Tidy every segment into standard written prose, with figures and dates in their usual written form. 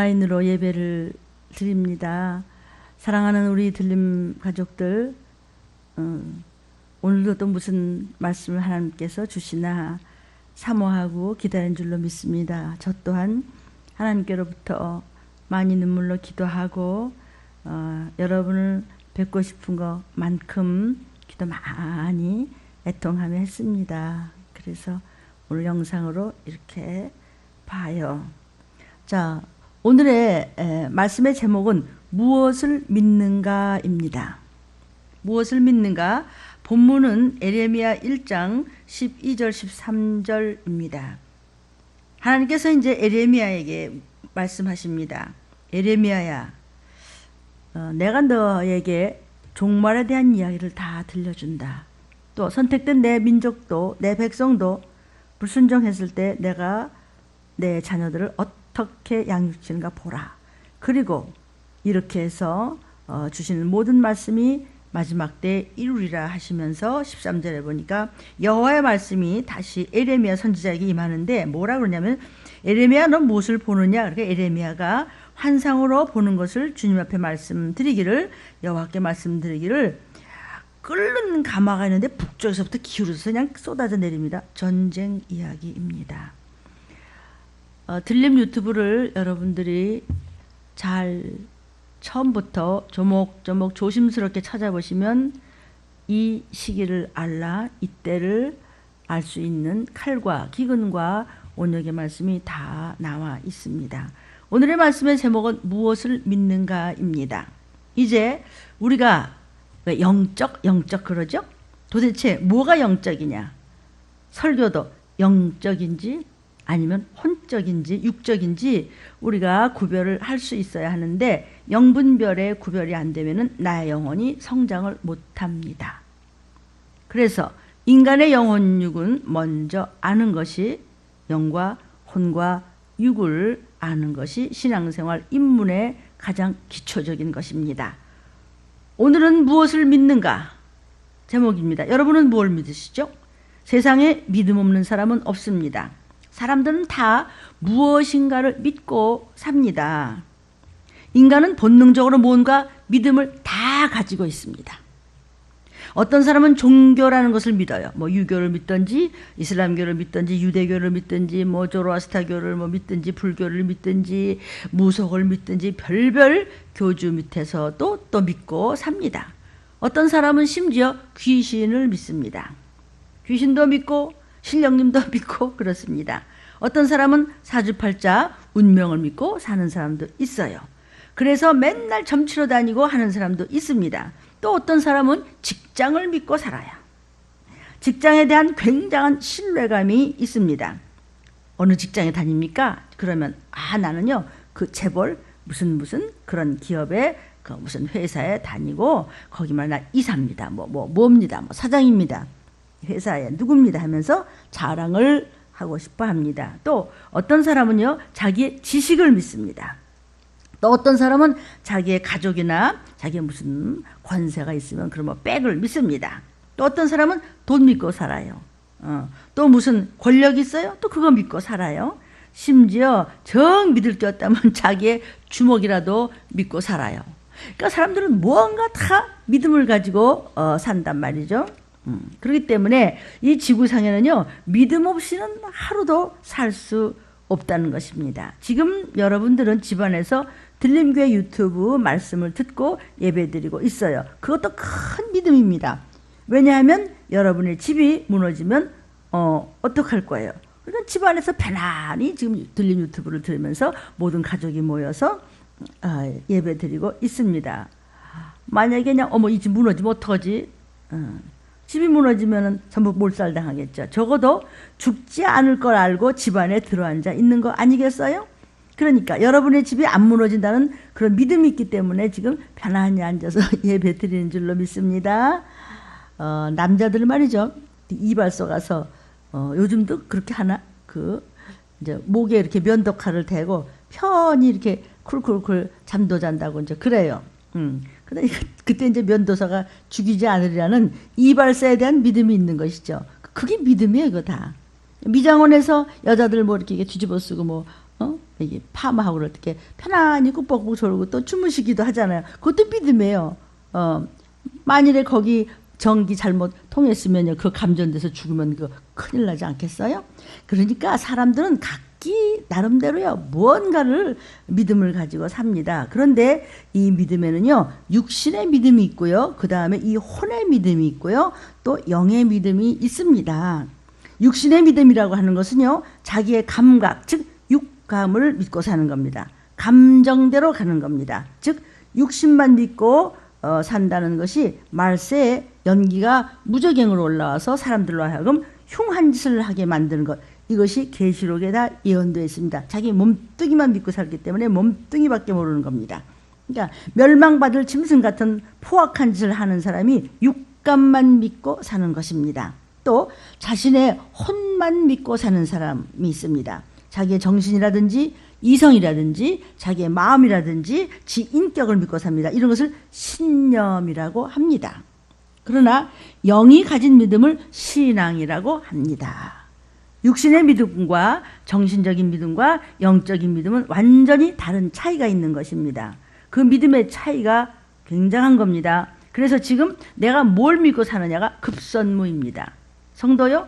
온라인으로 예배를 드립니다. 사랑하는 우리 들림 가족들, 오늘도 또 무슨 말씀을 하나님께서 주시나 사모하고 기다린 줄로 믿습니다. 저 또한 하나님께로부터 많이 눈물로 기도하고 여러분을 뵙고 싶은 것만큼 기도 많이 애통하며 했습니다. 그래서 오늘 영상으로 이렇게 봐요. 자, 오늘의 말씀의 제목은 무엇을 믿는가입니다. 무엇을 믿는가? 본문은 에레미야 1장 12절 13절입니다. 하나님께서 이제 에레미야에게 말씀하십니다. 에레미야야, 내가 너에게 종말에 대한 이야기를 다 들려준다. 또 선택된 내 민족도 내 백성도 불순종했을 때 내가 내 자녀들을 어떻게 양육하는가 보라. 그리고 이렇게 해서 주시는 모든 말씀이 마지막 때 이루리라 하시면서 13절에 보니까 여호와의 말씀이 다시 에레미야 선지자에게 임하는데 뭐라 그러냐면, 에레미야 너 무엇을 보느냐? 그러니까 에레미야가 환상으로 보는 것을 주님 앞에 말씀드리기를, 여호와께 말씀드리기를, 끓는 가마가 있는데 북쪽에서부터 기울어서 그냥 쏟아져 내립니다. 전쟁 이야기입니다. 들림 유튜브를 여러분들이 잘 처음부터 조목조목 조심스럽게 찾아보시면 이 시기를 알라, 이때를 알 수 있는 칼과 기근과 온역의 말씀이 다 나와 있습니다. 오늘의 말씀의 제목은 무엇을 믿는가입니다. 이제 우리가 왜 영적 그러죠? 도대체 뭐가 영적이냐? 설교도 영적인지 아니면 혼적인지 육적인지 우리가 구별을 할 수 있어야 하는데, 영분별의 구별이 안 되면은 나의 영혼이 성장을 못합니다. 그래서 인간의 영혼육은 먼저 아는 것이, 영과 혼과 육을 아는 것이 신앙생활 입문의 가장 기초적인 것입니다. 오늘은 무엇을 믿는가? 제목입니다. 여러분은 무엇을 믿으시죠? 세상에 믿음 없는 사람은 없습니다. 사람들은 다 무엇인가를 믿고 삽니다. 인간은 본능적으로 뭔가 믿음을 다 가지고 있습니다. 어떤 사람은 종교라는 것을 믿어요. 뭐 유교를 믿든지 이슬람교를 믿든지 유대교를 믿든지 뭐 조로아스타교를 믿든지 불교를 믿든지 무속을 믿든지 별별 교주 밑에서 또 믿고 삽니다. 어떤 사람은 심지어 귀신을 믿습니다. 귀신도 믿고 신령님도 믿고 그렇습니다. 어떤 사람은 사주팔자 운명을 믿고 사는 사람도 있어요. 그래서 맨날 점치러 다니고 하는 사람도 있습니다. 또 어떤 사람은 직장을 믿고 살아요. 직장에 대한 굉장한 신뢰감이 있습니다. 어느 직장에 다닙니까? 그러면 나는요 그 재벌 무슨 그런 기업에 그 무슨 회사에 다니고 거기만 나 이사입니다. 뭡니다. 사장입니다. 회사에 누굽니다 하면서 자랑을 하고 싶어 합니다. 또 어떤 사람은요 자기의 지식을 믿습니다. 또 어떤 사람은 자기의 가족이나 자기의 무슨 권세가 있으면 그런 백을 믿습니다. 또 어떤 사람은 돈 믿고 살아요. 또 무슨 권력이 있어요? 또 그거 믿고 살아요. 심지어 정 믿을 게 없다면 자기의 주먹이라도 믿고 살아요. 그러니까 사람들은 무언가 다 믿음을 가지고 산단 말이죠. 그렇기 때문에 이 지구상에는요 믿음 없이는 하루도 살 수 없다는 것입니다. 지금 여러분들은 집안에서 들림교회 유튜브 말씀을 듣고 예배드리고 있어요. 그것도 큰 믿음입니다. 왜냐하면 여러분의 집이 무너지면 어떡할 거예요? 그러니까 집안에서 편안히 지금 들림 유튜브를 들으면서 모든 가족이 모여서 예배드리고 있습니다. 만약에 그냥 이 집 무너지면 어떡하지? 집이 무너지면 전부 몰살당하겠죠. 적어도 죽지 않을 걸 알고 집안에 들어앉아 있는 거 아니겠어요? 그러니까 여러분의 집이 안 무너진다는 그런 믿음이 있기 때문에 지금 편안히 앉아서 예배 드리는 줄로 믿습니다. 남자들 말이죠. 이발소 가서 요즘도 그렇게 하나? 이제 목에 이렇게 면도칼을 대고 편히 이렇게 쿨쿨쿨 잠도 잔다고 이제 그래요. 근데 그때 이제 면도사가 죽이지 않으리라는 이발사에 대한 믿음이 있는 것이죠. 그게 믿음이에요, 이거 다. 미장원에서 여자들 이렇게 뒤집어 쓰고 이게 파마하고 어떻게 편안히 꾹뻑꾹 졸고 또 주무시기도 하잖아요. 그것도 믿음이에요. 만일에 거기 전기 잘못 통했으면요, 그 감전돼서 죽으면 그 큰일 나지 않겠어요? 그러니까 사람들은 각기 나름대로요, 무언가를 믿음을 가지고 삽니다. 그런데 이 믿음에는요, 육신의 믿음이 있고요, 그 다음에 이 혼의 믿음이 있고요, 또 영의 믿음이 있습니다. 육신의 믿음이라고 하는 것은요, 자기의 감각, 즉 육감을 믿고 사는 겁니다. 감정대로 가는 겁니다. 즉 육신만 믿고 산다는 것이 말세에 연기가 무저갱으로 올라와서 사람들로 하여금 흉한 짓을 하게 만드는 것, 이것이 계시록에 다 예언되어 있습니다. 자기 몸뚱이만 믿고 살기 때문에 몸뚱이밖에 모르는 겁니다. 그러니까 멸망받을 짐승 같은 포악한 짓을 하는 사람이 육감만 믿고 사는 것입니다. 또 자신의 혼만 믿고 사는 사람이 있습니다. 자기의 정신이라든지 이성이라든지 자기의 마음이라든지 지 인격을 믿고 삽니다. 이런 것을 신념이라고 합니다. 그러나 영이 가진 믿음을 신앙이라고 합니다. 육신의 믿음과 정신적인 믿음과 영적인 믿음은 완전히 다른 차이가 있는 것입니다. 그 믿음의 차이가 굉장한 겁니다. 그래서 지금 내가 뭘 믿고 사느냐가 급선무입니다. 성도요,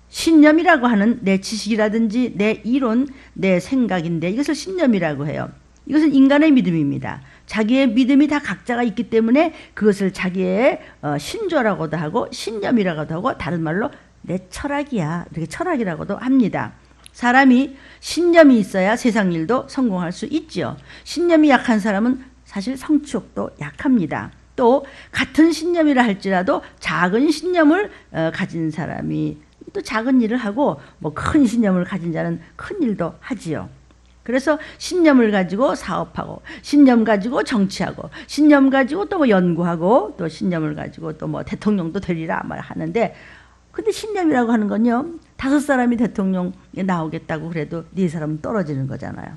신념이라고 하는 내 지식이라든지 내 이론, 내 생각인데 이것을 신념이라고 해요. 이것은 인간의 믿음입니다. 자기의 믿음이 다 각자가 있기 때문에 그것을 자기의 신조라고도 하고 신념이라고도 하고 다른 말로 내 철학이야, 이렇게 철학이라고도 합니다. 사람이 신념이 있어야 세상 일도 성공할 수 있죠. 신념이 약한 사람은 사실 성취욕도 약합니다. 또 같은 신념이라 할지라도 작은 신념을 가진 사람이 또 작은 일을 하고 뭐 큰 신념을 가진 자는 큰 일도 하지요. 그래서 신념을 가지고 사업하고 신념 가지고 정치하고 신념 가지고 또 뭐 연구하고 또 신념을 가지고 또 뭐 대통령도 되리라 말 하는데, 근데 신념이라고 하는 건요, 5사람이 대통령에 나오겠다고 그래도 4사람은 떨어지는 거잖아요.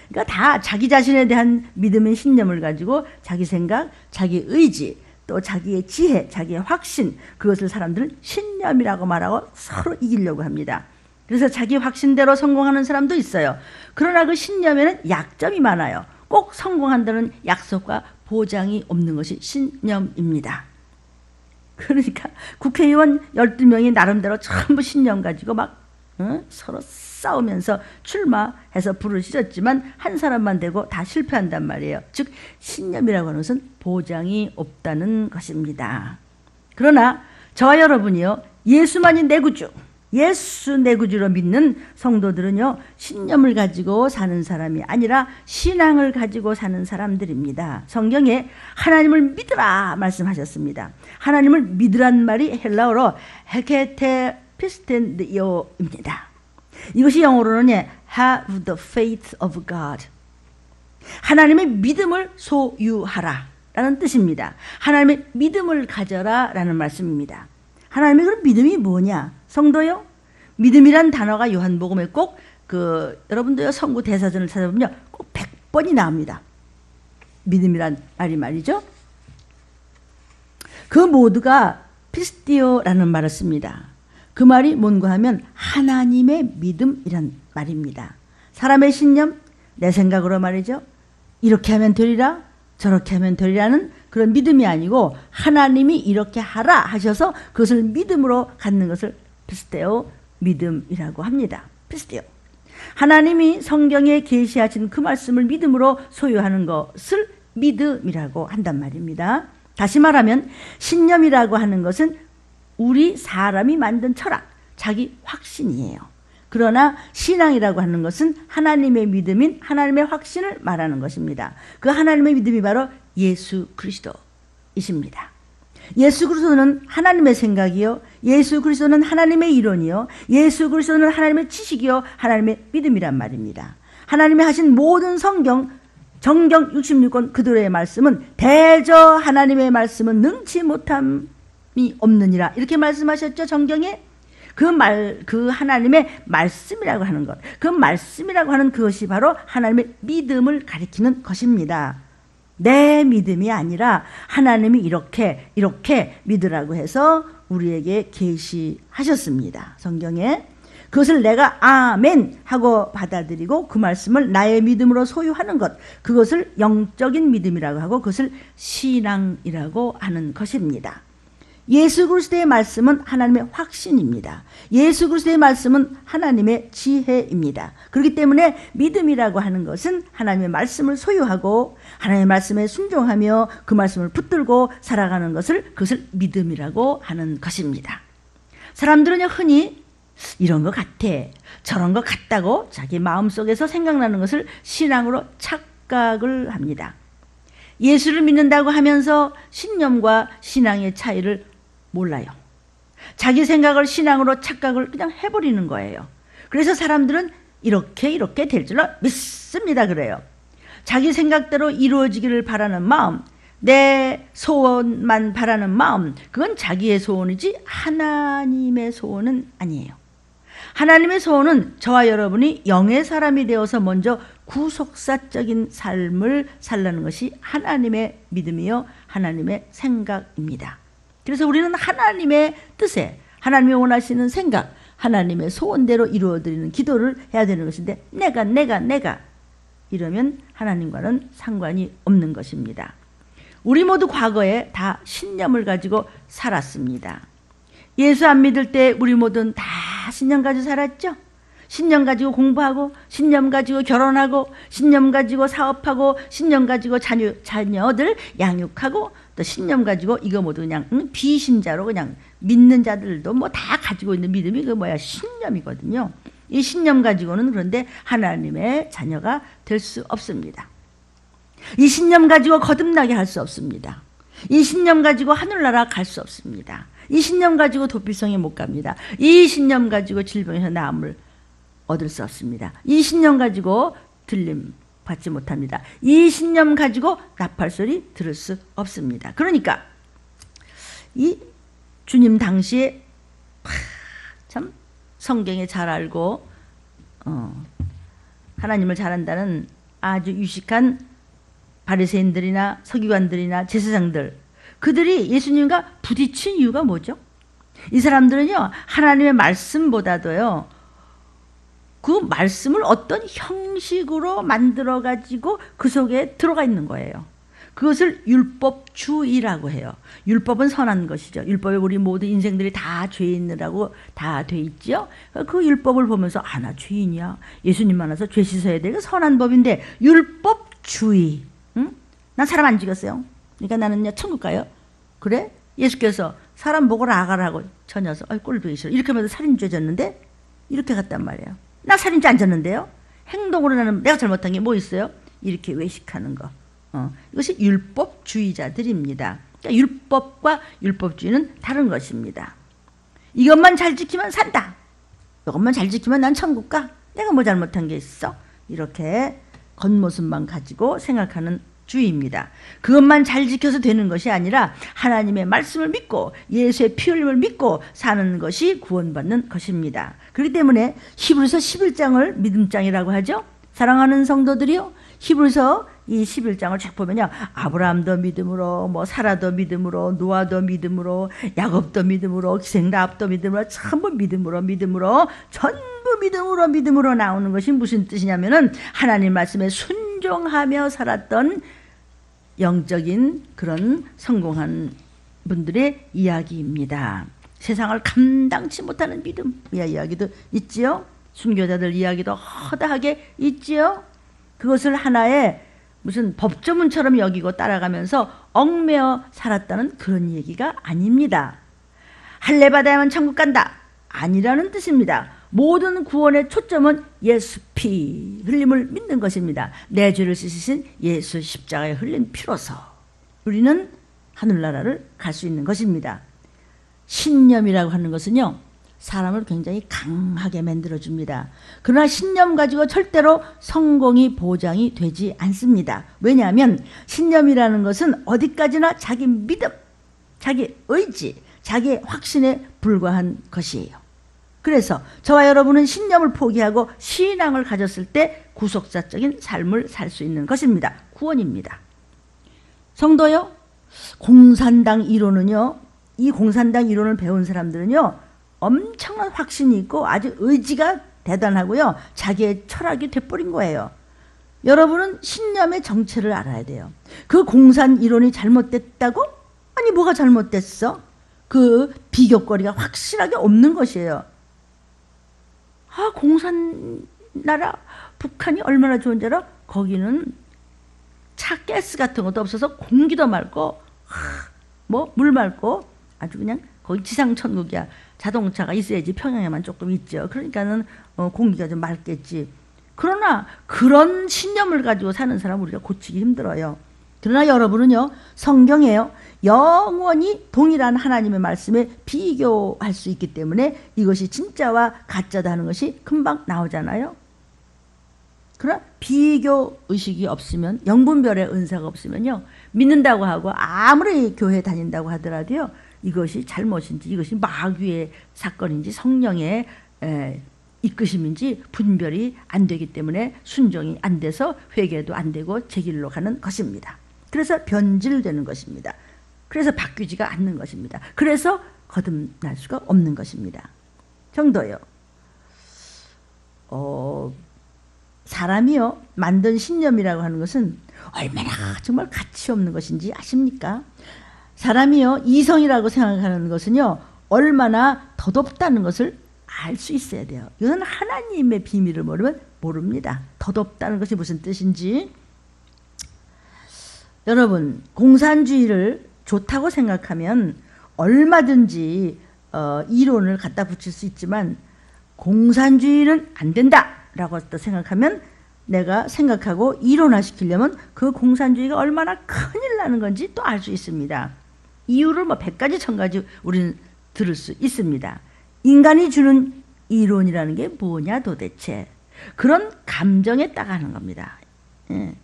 그러니까 다 자기 자신에 대한 믿음의 신념을 가지고 자기 생각, 자기 의지, 또 자기의 지혜, 자기의 확신, 그것을 사람들은 신념이라고 말하고 서로 이기려고 합니다. 그래서 자기 확신대로 성공하는 사람도 있어요. 그러나 그 신념에는 약점이 많아요. 꼭 성공한다는 약속과 보장이 없는 것이 신념입니다. 그러니까 국회의원 12명이 나름대로 전부 신념 가지고 막 서로 싸우면서 출마해서 불을 지졌지만 한 사람만 되고 다 실패한단 말이에요. 즉 신념이라고 하는 것은 보장이 없다는 것입니다. 그러나 저와 여러분이요, 예수만이 내 구주, 예수 내 구주로 믿는 성도들은요, 신념을 가지고 사는 사람이 아니라 신앙을 가지고 사는 사람들입니다. 성경에 하나님을 믿으라 말씀하셨습니다. 하나님을 믿으란 말이 헬라어로 헤케테 피스텐디오입니다. 이것이 영어로는 have the faith of God, 하나님의 믿음을 소유하라 라는 뜻입니다. 하나님의 믿음을 가져라 라는 말씀입니다. 하나님의 그런 믿음이 뭐냐? 성도요, 믿음이란 단어가 요한복음에 꼭 여러분도요, 성구 대사전을 찾아보면요, 꼭 100번이 나옵니다. 믿음이란 말이죠. 그 모두가 피스티오라는 말을 씁니다. 그 말이 뭔가 하면 하나님의 믿음이란 말입니다. 사람의 신념, 내 생각으로 말이죠. 이렇게 하면 되리라, 저렇게 하면 되리라는 그런 믿음이 아니고 하나님이 이렇게 하라 하셔서 그것을 믿음으로 갖는 것을 피스테오, 믿음이라고 합니다. 피스테오. 하나님이 성경에 계시하신 그 말씀을 믿음으로 소유하는 것을 믿음이라고 한단 말입니다. 다시 말하면 신념이라고 하는 것은 우리 사람이 만든 철학, 자기 확신이에요. 그러나 신앙이라고 하는 것은 하나님의 믿음인 하나님의 확신을 말하는 것입니다. 그 하나님의 믿음이 바로 예수 그리스도이십니다. 예수 그리스도는 하나님의 생각이요, 예수 그리스도는 하나님의 이론이요, 예수 그리스도는 하나님의 지식이요, 하나님의 믿음이란 말입니다. 하나님이 하신 모든 성경, 정경 66권 그들의 말씀은 대저 하나님의 말씀은 능치 못함이 없느니라, 이렇게 말씀하셨죠. 정경에 그 하나님의 말씀이라고 하는 것, 그 말씀이라고 하는 그것이 바로 하나님의 믿음을 가리키는 것입니다. 내 믿음이 아니라 하나님이 이렇게 믿으라고 해서 우리에게 계시하셨습니다. 성경에. 그것을 내가 아멘 하고 받아들이고 그 말씀을 나의 믿음으로 소유하는 것, 그것을 영적인 믿음이라고 하고 그것을 신앙이라고 하는 것입니다. 예수 그리스도의 말씀은 하나님의 확신입니다. 예수 그리스도의 말씀은 하나님의 지혜입니다. 그렇기 때문에 믿음이라고 하는 것은 하나님의 말씀을 소유하고 하나님의 말씀에 순종하며 그 말씀을 붙들고 살아가는 것을, 그것을 믿음이라고 하는 것입니다. 사람들은 흔히 이런 것 같아, 저런 것 같다고 자기 마음속에서 생각나는 것을 신앙으로 착각을 합니다. 예수를 믿는다고 하면서 신념과 신앙의 차이를 몰라요. 자기 생각을 신앙으로 착각을 그냥 해버리는 거예요. 그래서 사람들은 이렇게 될 줄로 믿습니다 그래요. 자기 생각대로 이루어지기를 바라는 마음, 내 소원만 바라는 마음, 그건 자기의 소원이지 하나님의 소원은 아니에요. 하나님의 소원은 저와 여러분이 영의 사람이 되어서 먼저 구속사적인 삶을 살라는 것이 하나님의 믿음이요 하나님의 생각입니다. 그래서 우리는 하나님의 뜻에, 하나님이 원하시는 생각, 하나님의 소원대로 이루어드리는 기도를 해야 되는 것인데 내가 이러면 하나님과는 상관이 없는 것입니다. 우리 모두 과거에 다 신념을 가지고 살았습니다. 예수 안 믿을 때 우리 모두는 다 신념 가지고 살았죠? 신념 가지고 공부하고, 신념 가지고 결혼하고, 신념 가지고 사업하고, 신념 가지고 자녀들 양육하고, 또 신념 가지고 이거 모두 그냥 비신자로 그냥 믿는 자들도 뭐 다 가지고 있는 믿음이 그 뭐야 신념이거든요. 이 신념 가지고는 그런데 하나님의 자녀가 될 수 없습니다. 이 신념 가지고 거듭나게 할 수 없습니다. 이 신념 가지고 하늘나라 갈 수 없습니다. 이 신념 가지고 도피성에 못 갑니다. 이 신념 가지고 질병에서 나음을 얻을 수 없습니다. 이 신념 가지고 들림 받지 못합니다. 이 신념 가지고 나팔소리 들을 수 없습니다. 그러니까 이 주님 당시에 참 성경에 잘 알고 하나님을 잘 안다는 아주 유식한 바리새인들이나 서기관들이나 제사장들, 그들이 예수님과 부딪힌 이유가 뭐죠? 이 사람들은요 하나님의 말씀보다도요 그 말씀을 어떤 형식으로 만들어 가지고 그 속에 들어가 있는 거예요. 그것을 율법주의라고 해요. 율법은 선한 것이죠. 율법에 우리 모두 인생들이 다 죄 있느라고 다 돼 있죠. 그 율법을 보면서 나 죄인이야. 예수님 만나서 죄 씻어야 돼. 그 선한 법인데 율법주의. 응? 난 사람 안 죽였어요. 그러니까 나는요 천국 가요. 그래? 예수께서 사람 보고 아가라고 저 녀석 꼴보기 싫어. 이렇게 하면서 살인죄 졌는데 이렇게 갔단 말이에요. 나 살인죄 안 졌는데요. 행동으로 나는 내가 잘못한 게 뭐 있어요? 이렇게 외식하는 거. 이것이 율법주의자들입니다. 그러니까 율법과 율법주의는 다른 것입니다. 이것만 잘 지키면 산다. 이것만 잘 지키면 난 천국 가. 내가 뭐 잘못한 게 있어? 이렇게 겉모습만 가지고 생각하는 주의입니다. 그것만 잘 지켜서 되는 것이 아니라 하나님의 말씀을 믿고 예수의 피 흘림을 믿고 사는 것이 구원받는 것입니다. 그렇기 때문에 히브리서 11장을 믿음장이라고 하죠. 사랑하는 성도들이요, 히브리서 이 11장을 쫙 보면요, 아브라함도 믿음으로, 뭐 사라도 믿음으로, 노아도 믿음으로, 야곱도 믿음으로, 기생라합도 믿음으로, 전부 믿음으로 전부 믿음으로 나오는 것이 무슨 뜻이냐면은 하나님 말씀에 순종하며 살았던 영적인 그런 성공한 분들의 이야기입니다. 세상을 감당치 못하는 믿음 이야기도 있지요. 순교자들 이야기도 허다하게 있지요. 그것을 하나의 무슨 법조문처럼 여기고 따라가면서 얽매여 살았다는 그런 얘기가 아닙니다. 할례 받아야만 천국 간다 아니라는 뜻입니다. 모든 구원의 초점은 예수 피 흘림을 믿는 것입니다. 내 죄를 씻으신 예수 십자가에 흘린 피로서 우리는 하늘나라를 갈 수 있는 것입니다. 신념이라고 하는 것은요, 사람을 굉장히 강하게 만들어줍니다. 그러나 신념 가지고 절대로 성공이 보장이 되지 않습니다. 왜냐하면 신념이라는 것은 어디까지나 자기 믿음, 자기 의지, 자기 확신에 불과한 것이에요. 그래서 저와 여러분은 신념을 포기하고 신앙을 가졌을 때 구속사적인 삶을 살 수 있는 것입니다. 구원입니다. 성도요, 공산당 이론은요, 이 공산당 이론을 배운 사람들은요, 엄청난 확신이 있고 아주 의지가 대단하고요. 자기의 철학이 돼버린 거예요. 여러분은 신념의 정체를 알아야 돼요. 그 공산 이론이 잘못됐다고? 아니 뭐가 잘못됐어? 그 비교거리가 확실하게 없는 것이에요. 아, 공산 나라 북한이 얼마나 좋은 줄 알아? 거기는 차 가스 같은 것도 없어서 공기도 맑고 뭐 물 맑고 아주 그냥 거기 지상천국이야. 자동차가 있어야지. 평양에만 조금 있죠. 그러니까는 공기가 좀 맑겠지. 그러나 그런 신념을 가지고 사는 사람 우리가 고치기 힘들어요. 그러나 여러분은요, 성경에요, 영원히 동일한 하나님의 말씀에 비교할 수 있기 때문에 이것이 진짜와 가짜다 하는 것이 금방 나오잖아요. 그러나 비교 의식이 없으면, 영분별의 은사가 없으면요, 믿는다고 하고 아무리 교회 다닌다고 하더라도요, 이것이 잘못인지 이것이 마귀의 사건인지 성령의 이끄심인지 분별이 안 되기 때문에 순종이 안 돼서 회개도 안 되고 제 길로 가는 것입니다. 그래서 변질되는 것입니다. 그래서 바뀌지가 않는 것입니다. 그래서 거듭날 수가 없는 것입니다. 정도요. 사람이요, 만든 신념이라고 하는 것은 얼마나 정말 가치 없는 것인지 아십니까? 사람이요, 이성이라고 생각하는 것은요, 얼마나 덧없다는 것을 알 수 있어야 돼요. 이건 하나님의 비밀을 모르면 모릅니다. 덧없다는 것이 무슨 뜻인지. 여러분, 공산주의를 좋다고 생각하면 얼마든지 이론을 갖다 붙일 수 있지만 공산주의는 안 된다라고 또 생각하면 내가 생각하고 이론화시키려면 그 공산주의가 얼마나 큰일 나는 건지 또 알 수 있습니다. 이유를 뭐 100가지 1000가지 우리는 들을 수 있습니다. 인간이 주는 이론이라는 게 뭐냐 도대체. 그런 감정에 따가는 겁니다. 예.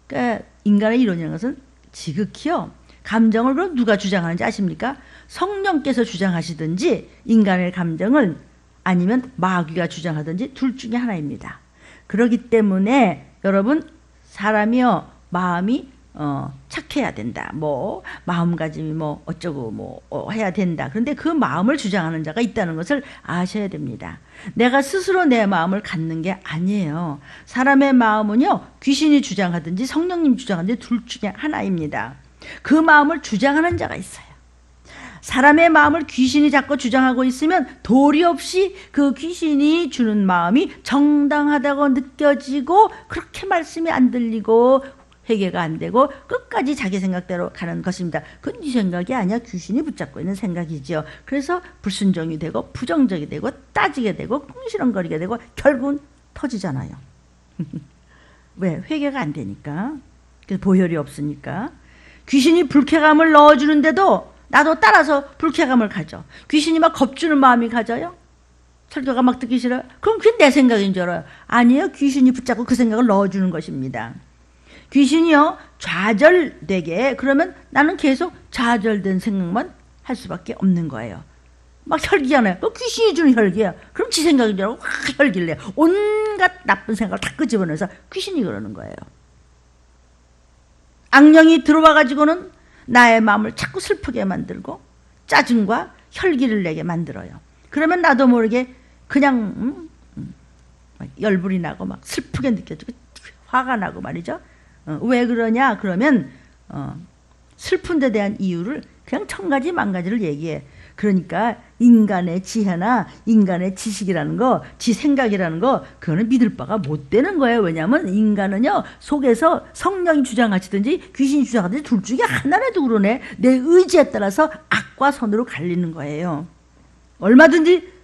그러니까 인간의 이론이라는 것은 지극히요, 감정을 그럼 누가 주장하는지 아십니까? 성령께서 주장하시든지 인간의 감정을, 아니면 마귀가 주장하든지 둘 중에 하나입니다. 그렇기 때문에 여러분, 사람이요, 마음이 착해야 된다, 뭐 마음가짐이 뭐 어쩌고 뭐 해야 된다. 그런데 그 마음을 주장하는 자가 있다는 것을 아셔야 됩니다. 내가 스스로 내 마음을 갖는 게 아니에요. 사람의 마음은요, 귀신이 주장하든지 성령님 주장하든지 둘 중에 하나입니다. 그 마음을 주장하는 자가 있어요. 사람의 마음을 귀신이 자꾸 주장하고 있으면 도리 없이 그 귀신이 주는 마음이 정당하다고 느껴지고 그렇게 말씀이 안 들리고 회개가 안 되고 끝까지 자기 생각대로 가는 것입니다. 그건 네 생각이 아니야. 귀신이 붙잡고 있는 생각이죠. 그래서 불순종이 되고 부정적이 되고 따지게 되고 궁시렁거리게 되고 결국은 터지잖아요. 왜? 회개가 안 되니까. 보혈이 없으니까. 귀신이 불쾌감을 넣어주는데도 나도 따라서 불쾌감을 가져. 귀신이 막 겁주는 마음이 가져요? 설교가 막 듣기 싫어요? 그럼 그게 내 생각인 줄 알아요. 아니에요. 귀신이 붙잡고 그 생각을 넣어주는 것입니다. 귀신이요, 좌절되게, 그러면 나는 계속 좌절된 생각만 할 수밖에 없는 거예요. 막 혈기하네. 귀신이 주는 혈기야. 그럼 지 생각인 줄 알고 확 혈기를 내요. 온갖 나쁜 생각을 다 끄집어내서 귀신이 그러는 거예요. 악령이 들어와가지고는 나의 마음을 자꾸 슬프게 만들고 짜증과 혈기를 내게 만들어요. 그러면 나도 모르게 그냥 열불이 나고 막 슬프게 느껴지고 화가 나고 말이죠. 왜 그러냐 그러면 슬픈 데 대한 이유를 그냥 1000가지 만가지를 얘기해. 그러니까 인간의 지혜나 인간의 지식이라는 거, 지 생각이라는 거, 그거는 믿을 바가 못 되는 거예요. 왜냐하면 인간은요, 속에서 성령이 주장하시든지 귀신이 주장하든지 둘 중에 하나라도 그러네. 내 의지에 따라서 악과 선으로 갈리는 거예요. 얼마든지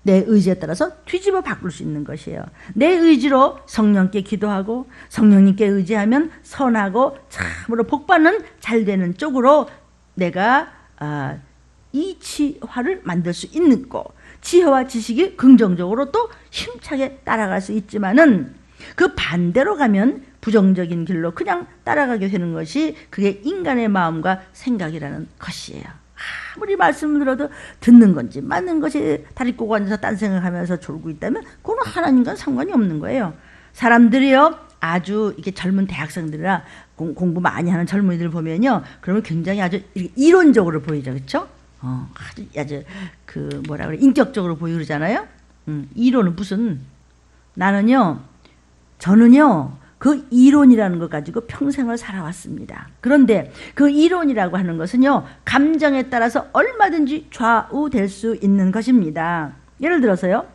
내 의지에 따라서 뒤집어 바꿀 수 있는 것이에요. 내 의지로 성령께 기도하고 성령님께 의지하면 선하고 참으로 복받는 잘되는 쪽으로 내가 이치화를 만들 수 있는 거, 지혜와 지식이 긍정적으로 또 힘차게 따라갈 수 있지만은 그 반대로 가면 부정적인 길로 그냥 따라가게 되는 것이 그게 인간의 마음과 생각이라는 것이에요. 아무리 말씀을 들어도 듣는 건지 맞는 것이 다리 꼬고 앉아서 딴 생각하면서 졸고 있다면 그건 하나님과는 상관이 없는 거예요. 사람들이요, 아주 이렇게 젊은 대학생들이나 공부 많이 하는 젊은이들 보면요, 그러면 굉장히 아주 이론적으로 보이죠, 그렇죠? 아주 그 뭐라 그래 인격적으로 보이고 그러잖아요. 이론은 무슨 저는요 그 이론이라는 것 가지고 평생을 살아왔습니다. 그런데 그 이론이라고 하는 것은요 감정에 따라서 얼마든지 좌우될 수 있는 것입니다. 예를 들어서요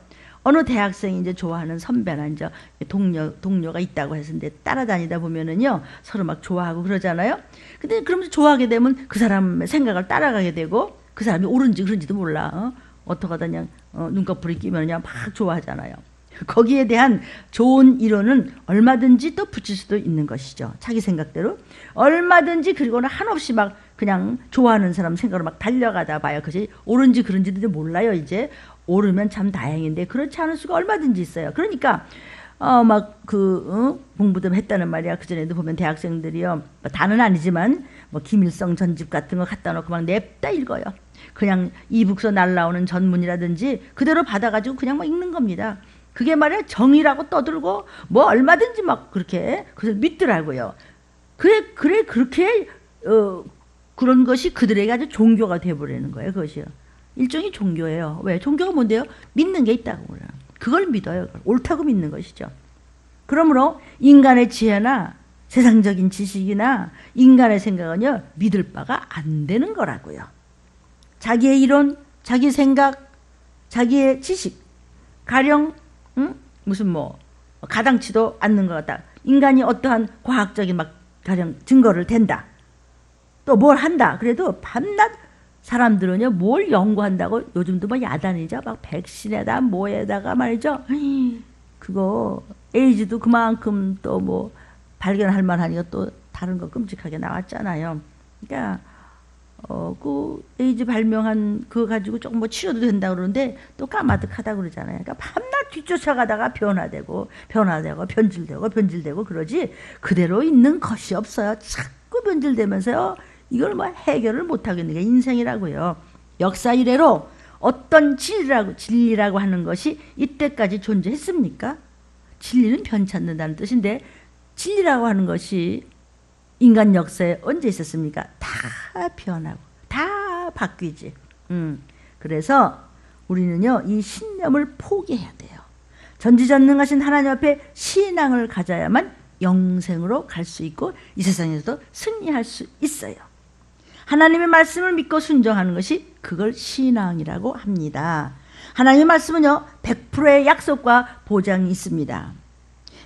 어느 대학생이 이제 좋아하는 선배나 이제 동료가 있다고 해서 이제 따라다니다 보면은요 서로 막 좋아하고 그러잖아요. 근데 그러면서 좋아하게 되면 그 사람의 생각을 따라가게 되고 그 사람이 옳은지 그런지도 몰라. 어떡하다 그냥 눈꺼풀이 끼면 그냥 막 좋아하잖아요. 거기에 대한 좋은 이론은 얼마든지 또 붙일 수도 있는 것이죠. 자기 생각대로 얼마든지. 그리고는 한없이 막 그냥 좋아하는 사람 생각으로 막 달려가다 봐요. 그것이 옳은지 그런지도 몰라요. 이제 옳으면 참 다행인데 그렇지 않을 수가 얼마든지 있어요. 그러니까 공부도 했다는 말이야. 그전에도 보면 대학생들이요 다는 아니지만 뭐 김일성 전집 같은 거 갖다 놓고 막 냅다 읽어요. 그냥 이북서 날라오는 전문이라든지 그대로 받아가지고 그냥 막 읽는 겁니다. 그게 말이야 정의라고 떠들고 뭐 얼마든지 막 그렇게 그래서 믿더라고요. 그래 그렇게 그런 것이 그들에게 아주 종교가 되어버리는 거예요. 그것이요 일종의 종교예요. 왜? 종교가 뭔데요? 믿는 게 있다고 그래요. 그걸 믿어요. 옳다고 믿는 것이죠. 그러므로 인간의 지혜나 세상적인 지식이나 인간의 생각은요 믿을 바가 안 되는 거라고요. 자기의 이론, 자기 생각, 자기의 지식 가령 무슨 뭐 가당치도 않는 것 같다. 인간이 어떠한 과학적인 막 가령 증거를 댄다. 또 뭘 한다. 그래도 밤낮 사람들은요 뭘 연구한다고 요즘도 뭐 야단이죠. 막 백신에다 뭐에다가 말이죠. 그거 에이즈도 그만큼 또 뭐 발견할 만하니까 또 다른 거 끔찍하게 나왔잖아요. 그러니까 그 에이즈 발명한 그거 가지고 조금 뭐 치료도 된다 그러는데 또 까마득하다 그러잖아요. 그러니까 밤낮 뒤쫓아가다가 변화되고 변질되고 그러지 그대로 있는 것이 없어요. 자꾸 변질되면서요. 이걸 뭐 해결을 못하겠는 게 인생이라고요. 역사 이래로 어떤 진리라고 하는 것이 이때까지 존재했습니까? 진리는 변치 않는다는 뜻인데 진리라고 하는 것이 인간 역사에 언제 있었습니까? 다 변하고 다 바뀌지. 그래서 우리는요 이 신념을 포기해야 돼요. 전지전능하신 하나님 앞에 신앙을 가져야만 영생으로 갈 수 있고 이 세상에서도 승리할 수 있어요. 하나님의 말씀을 믿고 순종하는 것이 그걸 신앙이라고 합니다. 하나님의 말씀은요 100%의 약속과 보장이 있습니다.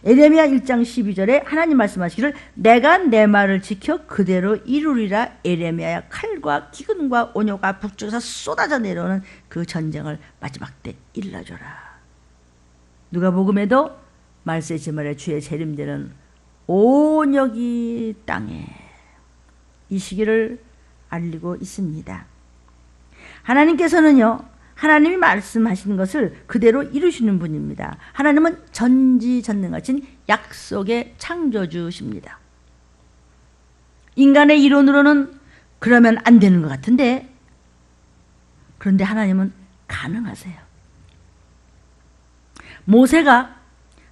에레미야 1장 12절에 하나님 말씀하시기를 내가 내 말을 지켜 그대로 이루리라. 에레미야야 칼과 기근과 온효가 북쪽에서 쏟아져 내려오는 그 전쟁을 마지막 때 일러줘라. 누가복음에도 말세지말에 주의 재림되는 온역이 땅에 이 시기를 알리고 있습니다. 하나님께서는요 하나님이 말씀하신 것을 그대로 이루시는 분입니다. 하나님은 전지전능하신 약속의 창조주십니다. 인간의 이론으로는 그러면 안 되는 것 같은데 그런데 하나님은 가능하세요. 모세가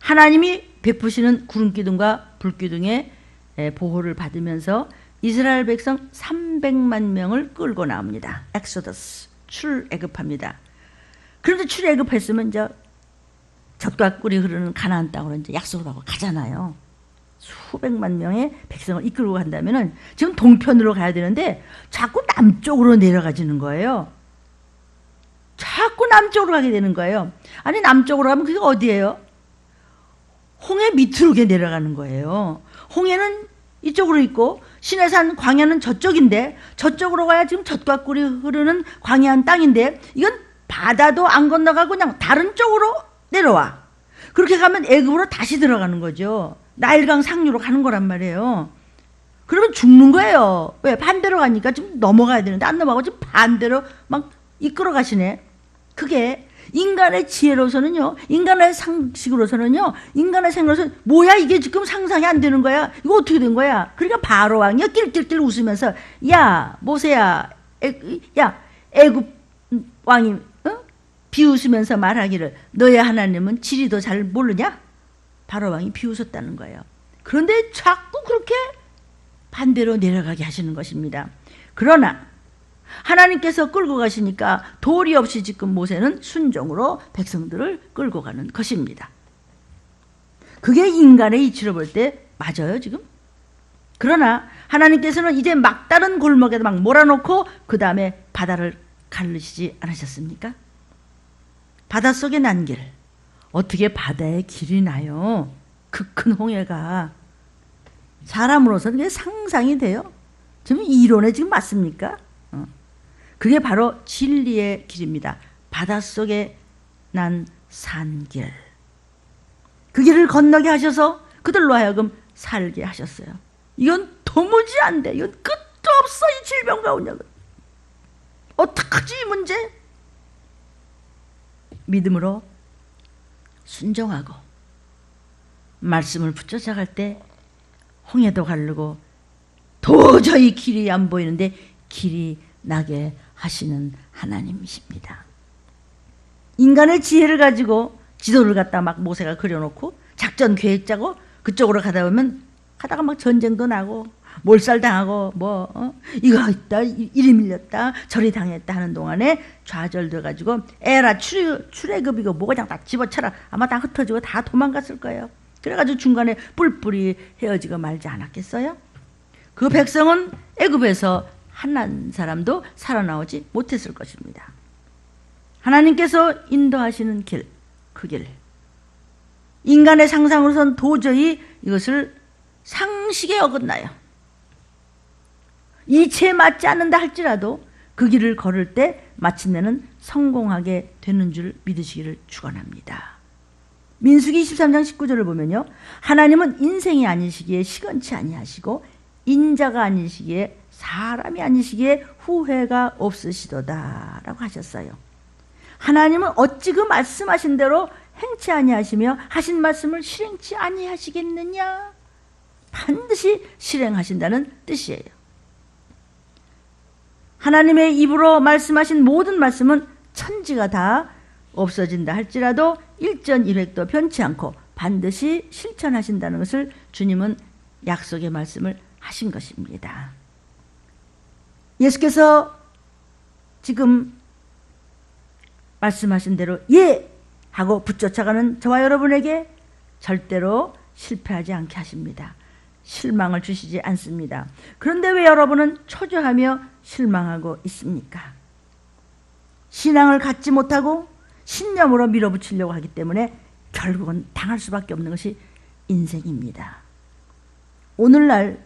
하나님이 베푸시는 구름기둥과 불기둥의 보호를 받으면서 이스라엘 백성 300만 명을 끌고 나옵니다. 엑소더스 출애굽합니다. 그런데 출애굽했으면 이제 젖과 꿀이 흐르는 가나안 땅으로 이제 약속을 하고 가잖아요. 수백만 명의 백성을 이끌고 간다면은 지금 동편으로 가야 되는데 자꾸 남쪽으로 내려가지는 거예요. 자꾸 남쪽으로 가게 되는 거예요. 아니 남쪽으로 가면 그게 어디예요? 홍해 밑으로 내려가는 거예요. 홍해는 이쪽으로 있고 시내산 광야는 저쪽인데 저쪽으로 가야 지금 젖과 꿀이 흐르는 광야한 땅인데 이건 바다도 안 건너가고 그냥 다른 쪽으로 내려와. 그렇게 가면 애굽으로 다시 들어가는 거죠. 나일강 상류로 가는 거란 말이에요. 그러면 죽는 거예요. 왜? 반대로 가니까 지금 넘어가야 되는데 안 넘어가고 지금 반대로 막 이끌어 가시네. 그게 인간의 지혜로서는요, 인간의 상식으로서는요, 인간의 생각으로서는 뭐야 이게 지금 상상이 안 되는 거야. 이거 어떻게 된 거야. 그러니까 바로 왕이 낄낄낄 웃으면서 야 모세야 야 애굽 왕이 비웃으면서 말하기를 너의 하나님은 지리도 잘 모르냐? 바로 왕이 비웃었다는 거예요. 그런데 자꾸 그렇게 반대로 내려가게 하시는 것입니다. 그러나 하나님께서 끌고 가시니까 도리 없이 지금 모세는 순종으로 백성들을 끌고 가는 것입니다. 그게 인간의 이치로 볼 때 맞아요, 지금? 그러나 하나님께서는 이제 막다른 골목에 막 몰아놓고 그 다음에 바다를 가르시지 않으셨습니까? 바닷속에 난 길, 어떻게 바다에 길이 나요? 그 큰 홍해가. 사람으로서는 그게 상상이 돼요? 지금 이론에 지금 맞습니까? 그게 바로 진리의 길입니다. 바닷속에 난 산길. 그 길을 건너게 하셔서 그들로 하여금 살게 하셨어요. 이건 도무지 안 돼. 이건 끝도 없어, 이 질병 가운데. 어떡하지, 이 문제? 믿음으로 순종하고 말씀을 붙여나갈 때 홍해도 가르고 도저히 길이 안 보이는데 길이 나게 하시는 하나님이십니다. 인간의 지혜를 가지고 지도를 갖다 막 모세가 그려놓고 작전 계획 짜고 그쪽으로 가다 보면 하다가 막 전쟁도 나고 몰살당하고 이거 있다, 이리 밀렸다, 저리 당했다 하는 동안에 좌절돼 가지고 에라 출애굽이고 뭐가 그냥 다 집어쳐라, 아마 다 흩어지고 다 도망갔을 거예요. 그래가지고 중간에 뿔뿔이 헤어지고 말지 않았겠어요? 그 백성은 애굽에서 한 사람도 살아나오지 못했을 것입니다. 하나님께서 인도하시는 길, 그 길, 인간의 상상으로선 도저히 이것을 상식에 어긋나요. 이치에 맞지 않는다 할지라도 그 길을 걸을 때 마침내는 성공하게 되는 줄 믿으시기를 축원합니다. 민수기 23장 19절을 보면요, 하나님은 인생이 아니시기에 시건치 아니하시고 인자가 아니시기에 사람이 아니시기에 후회가 없으시도다 라고 하셨어요. 하나님은 어찌 그 말씀하신 대로 행치 아니하시며 하신 말씀을 실행치 아니하시겠느냐? 반드시 실행하신다는 뜻이에요. 하나님의 입으로 말씀하신 모든 말씀은 천지가 다 없어진다 할지라도 일전일획도 변치 않고 반드시 실천하신다는 것을 주님은 약속의 말씀을 하신 것입니다. 예수께서 지금 말씀하신 대로 예! 하고 붙쫓아가는 저와 여러분에게 절대로 실패하지 않게 하십니다. 실망을 주시지 않습니다. 그런데 왜 여러분은 초조하며 실망하고 있습니까? 신앙을 갖지 못하고 신념으로 밀어붙이려고 하기 때문에 결국은 당할 수밖에 없는 것이 인생입니다. 오늘날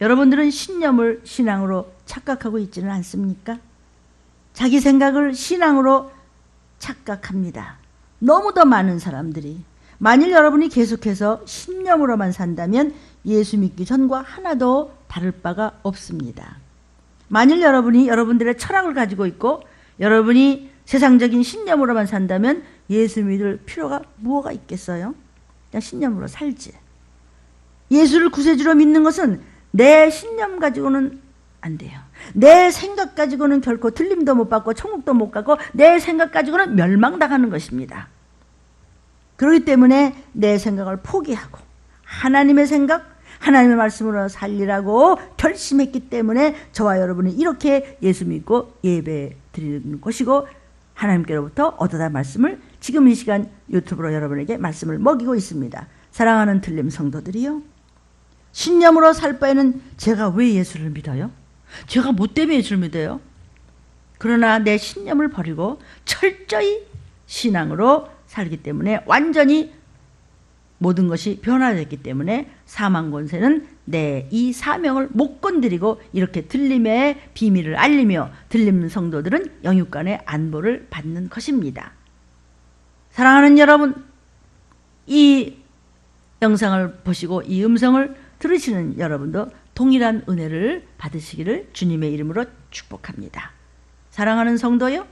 여러분들은 신념을 신앙으로 착각하고 있지는 않습니까? 자기 생각을 신앙으로 착각합니다. 너무도 많은 사람들이. 만일 여러분이 계속해서 신념으로만 산다면 예수 믿기 전과 하나도 다를 바가 없습니다. 만일 여러분이 여러분들의 철학을 가지고 있고 여러분이 세상적인 신념으로만 산다면 예수 믿을 필요가 뭐가 있겠어요? 그냥 신념으로 살지. 예수를 구세주로 믿는 것은 내 신념 가지고는 안 돼요. 내 생각 가지고는 결코 틀림도 못 받고 천국도 못 가고 내 생각 가지고는 멸망당하는 것입니다. 그렇기 때문에 내 생각을 포기하고 하나님의 생각, 하나님의 말씀으로 살리라고 결심했기 때문에 저와 여러분이 이렇게 예수 믿고 예배 드리는 것이고 하나님께로부터 얻어다 말씀을 지금 이 시간 유튜브로 여러분에게 말씀을 먹이고 있습니다. 사랑하는 틀림 성도들이요, 신념으로 살 바에는 제가 왜 예수를 믿어요? 제가 뭐 때문에 예수를 믿어요? 그러나 내 신념을 버리고 철저히 신앙으로 살기 때문에 완전히 모든 것이 변화됐기 때문에 사망 권세는 내 이 사명을 못 건드리고 이렇게 들림의 비밀을 알리며 들림 성도들은 영육간의 안보를 받는 것입니다. 사랑하는 여러분, 이 영상을 보시고 이 음성을 들으시는 여러분도 동일한 은혜를 받으시기를 주님의 이름으로 축복합니다. 사랑하는 성도요,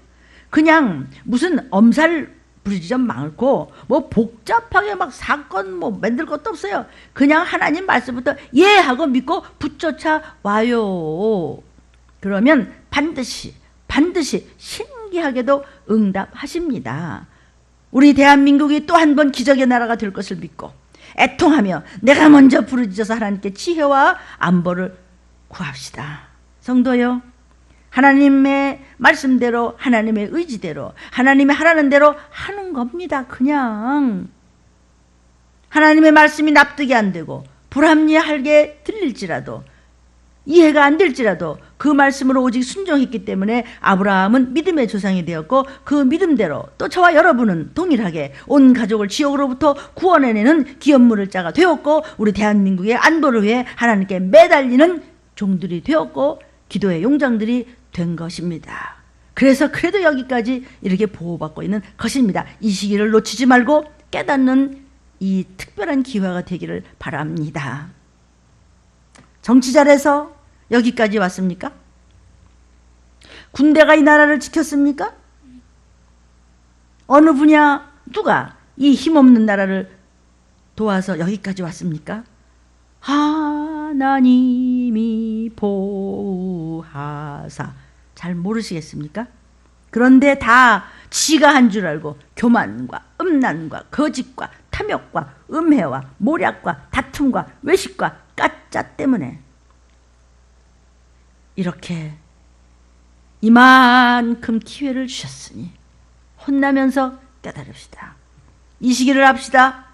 그냥 무슨 엄살 부르짖음 많고 뭐 복잡하게 막 사건 뭐 만들 것도 없어요. 그냥 하나님 말씀부터 예 하고 믿고 붙여차 와요. 그러면 반드시 신기하게도 응답하십니다. 우리 대한민국이 또 한 번 기적의 나라가 될 것을 믿고 애통하며 내가 먼저 부르짖어서 하나님께 지혜와 안보를 구합시다. 성도요, 하나님의 말씀대로, 하나님의 의지대로, 하나님이 하라는 대로 하는 겁니다. 그냥 하나님의 말씀이 납득이 안 되고 불합리하게 들릴지라도, 이해가 안 될지라도 그 말씀으로 오직 순종했기 때문에 아브라함은 믿음의 조상이 되었고, 그 믿음대로 또 저와 여러분은 동일하게 온 가족을 지옥으로부터 구원해내는 기업물을 자가 되었고, 우리 대한민국의 안보를 위해 하나님께 매달리는 종들이 되었고, 기도의 용장들이 된 것입니다. 그래서 그래도 여기까지 이렇게 보호받고 있는 것입니다. 이 시기를 놓치지 말고 깨닫는 이 특별한 기회가 되기를 바랍니다. 정치 잘해서 여기까지 왔습니까? 군대가 이 나라를 지켰습니까? 어느 분야 누가 이 힘없는 나라를 도와서 여기까지 왔습니까? 하나님이 보호하사. 잘 모르시겠습니까? 그런데 다 지가 한 줄 알고 교만과 음란과 거짓과 탐욕과 음해와 모략과 다툼과 외식과 가짜 때문에 이렇게 이만큼 기회를 주셨으니 혼나면서 깨달읍시다. 이 시기를 합시다.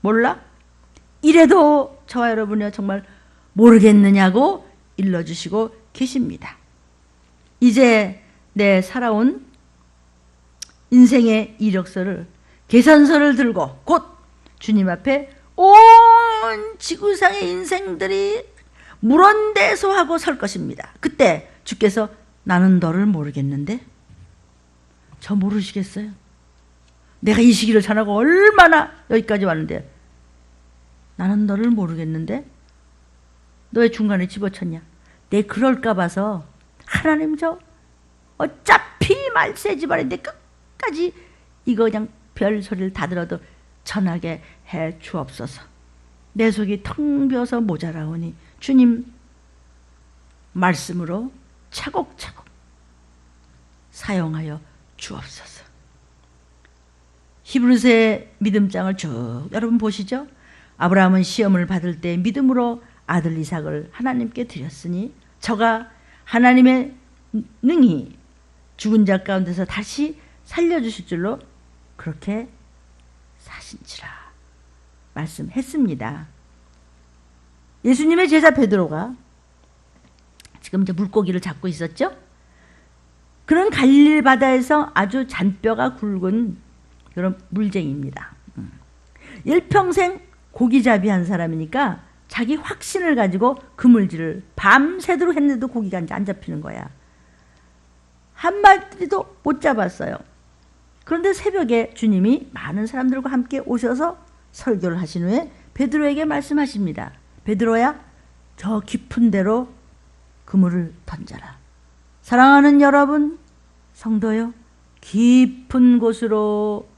몰라? 이래도 저와 여러분이 정말 모르겠느냐고 일러주시고 계십니다. 이제 내 살아온 인생의 이력서를, 계산서를 들고 곧 주님 앞에 온 지구상의 인생들이 물원대소하고 설 것입니다. 그때 주께서 나는 너를 모르겠는데? 저 모르시겠어요? 내가 이 시기를 전하고 얼마나 여기까지 왔는데 나는 너를 모르겠는데? 너 왜 중간에 집어쳤냐? 내 그럴까 봐서 하나님 저 어차피 말세지 말인데 끝까지 이거 그냥 별소리를 다 들어도 전하게 해 주옵소서. 내 속이 텅 비어서 모자라오니 주님 말씀으로 차곡차곡 사용하여 주옵소서. 히브리서의 믿음장을 쭉 여러분 보시죠. 아브라함은 시험을 받을 때 믿음으로 아들 이삭을 하나님께 드렸으니 저가 하나님의 능히 죽은 자 가운데서 다시 살려주실 줄로 그렇게 사신지라 말씀했습니다. 예수님의 제자 베드로가 지금 이제 물고기를 잡고 있었죠. 그런 갈릴리 바다에서 아주 잔뼈가 굵은 그런 물쟁이입니다. 일평생 고기잡이 한 사람이니까 자기 확신을 가지고 그물질을 밤새도록 했는데도 고기가 이제 안 잡히는 거야. 한 마리도 못 잡았어요. 그런데 새벽에 주님이 많은 사람들과 함께 오셔서 설교를 하신 후에 베드로에게 말씀하십니다. 베드로야, 저 깊은 데로 그물을 던져라. 사랑하는 여러분, 성도요, 깊은 곳으로,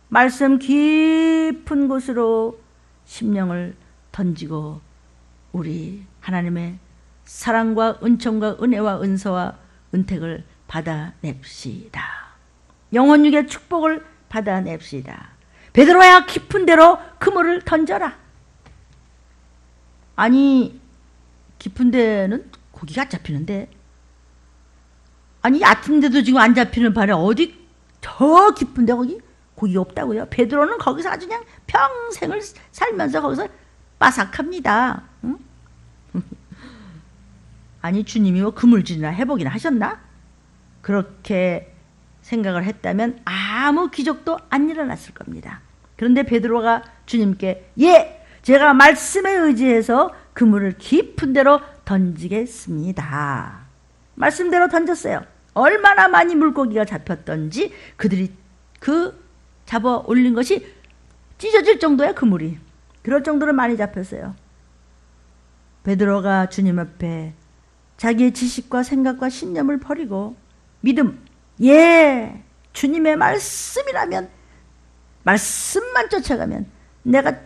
말씀 깊은 곳으로 심령을 던지고 우리 하나님의 사랑과 은총과 은혜와 은서와 은택을 받아냅시다. 영혼육의 축복을 받아냅시다. 베드로야, 깊은 데로 그물을 던져라. 아니, 깊은 데는 고기가 잡히는데, 아니 얕은 데도 지금 안 잡히는 바에 어디 더 깊은 데 거기 고기가 없다고요? 베드로는 거기서 아주 그냥 평생을 살면서 거기서 빠삭합니다. 응? 아니 주님이 뭐 그물질이나 해보기나 하셨나? 그렇게 생각을 했다면 아무 기적도 안 일어났을 겁니다. 그런데 베드로가 주님께 예, 제가 말씀에 의지해서 그물을 깊은 데로 던지겠습니다. 말씀대로 던졌어요. 얼마나 많이 물고기가 잡혔던지 그들이 그 잡아 올린 것이 찢어질 정도의 그물이 그럴 정도로 많이 잡혔어요. 베드로가 주님 앞에 자기의 지식과 생각과 신념을 버리고 믿음, 예, 주님의 말씀이라면 말씀만 쫓아가면 내가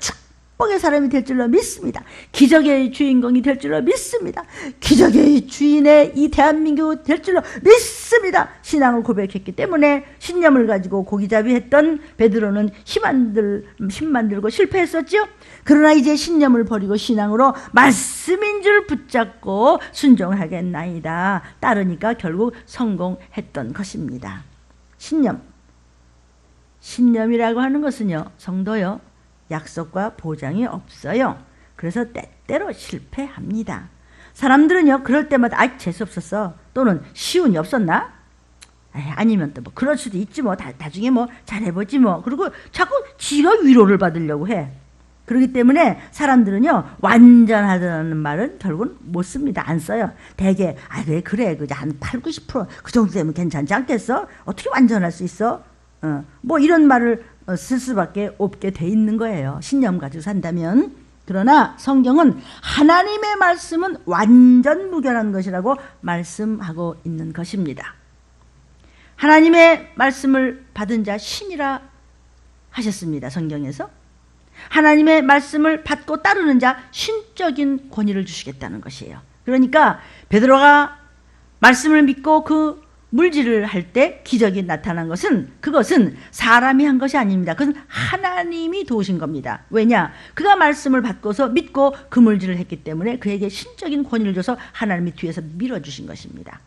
축복의 사람이 될 줄로 믿습니다. 기적의 주인공이 될 줄로 믿습니다. 기적의 주인의 이 대한민국이 될 줄로 믿습니다. 신앙을 고백했기 때문에 신념을 가지고 고기잡이 했던 베드로는 힘 만들고 실패했었죠. 그러나 이제 신념을 버리고 신앙으로 말씀인 줄 붙잡고 순종하겠나이다 따르니까 결국 성공했던 것입니다. 신념이라고 하는 것은요, 성도요, 약속과 보장이 없어요. 그래서 때때로 실패합니다. 사람들은요, 그럴 때마다 재수없었어, 또는 시운이 없었나? 아니면 또 뭐 그럴 수도 있지 뭐, 나중에 뭐 잘해보지 뭐, 그리고 자꾸 지가 위로를 받으려고 해. 그렇기 때문에 사람들은요, 완전하다는 말은 결국은 못 씁니다. 안 써요. 대개 그래 한 8, 90% 그 정도 되면 괜찮지 않겠어? 어떻게 완전할 수 있어? 뭐 이런 말을 쓸 수밖에 없게 돼 있는 거예요. 신념 가지고 산다면. 그러나 성경은 하나님의 말씀은 완전 무결한 것이라고 말씀하고 있는 것입니다. 하나님의 말씀을 받은 자 신이라 하셨습니다. 성경에서. 하나님의 말씀을 받고 따르는 자 신적인 권위를 주시겠다는 것이에요. 그러니까 베드로가 말씀을 믿고 그 물질을 할 때 기적이 나타난 것은, 그것은 사람이 한 것이 아닙니다. 그것은 하나님이 도우신 겁니다. 왜냐? 그가 말씀을 받고서 믿고 그 물질을 했기 때문에 그에게 신적인 권위를 줘서 하나님이 뒤에서 밀어주신 것입니다.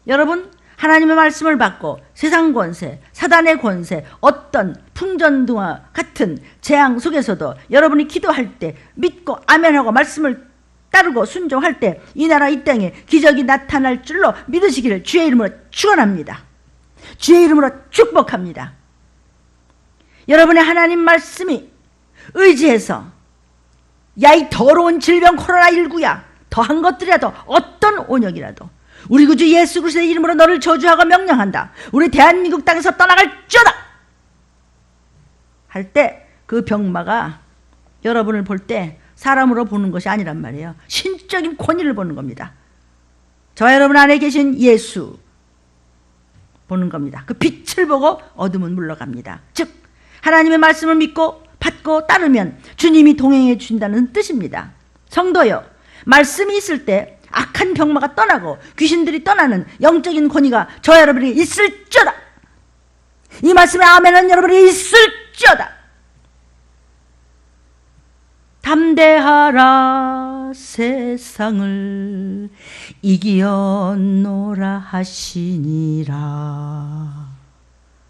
여러분, 하나님의 말씀을 받고 세상 권세, 사단의 권세, 어떤 풍전등화 같은 재앙 속에서도 여러분이 기도할 때 믿고 아멘하고 말씀을 따르고 순종할 때 이 나라 이 땅에 기적이 나타날 줄로 믿으시기를 주의 이름으로 축원합니다. 주의 이름으로 축복합니다. 여러분의 하나님 말씀이 의지해서, 야 이 더러운 질병 코로나19야, 더한 것들이라도 어떤 온역이라도 우리 구주 예수 그리스도의 이름으로 너를 저주하고 명령한다. 우리 대한민국 땅에서 떠나갈지어다 할 때 그 병마가 여러분을 볼 때 사람으로 보는 것이 아니란 말이에요. 신적인 권위를 보는 겁니다. 저와 여러분 안에 계신 예수 보는 겁니다. 그 빛을 보고 어둠은 물러갑니다. 즉 하나님의 말씀을 믿고 받고 따르면 주님이 동행해 주신다는 뜻입니다. 성도요, 말씀이 있을 때 악한 병마가 떠나고 귀신들이 떠나는 영적인 권위가 저와 여러분이 있을지어다. 이 말씀에 아멘은 여러분이 있을지어다. 담대하라 세상을 이기었노라 하시니라.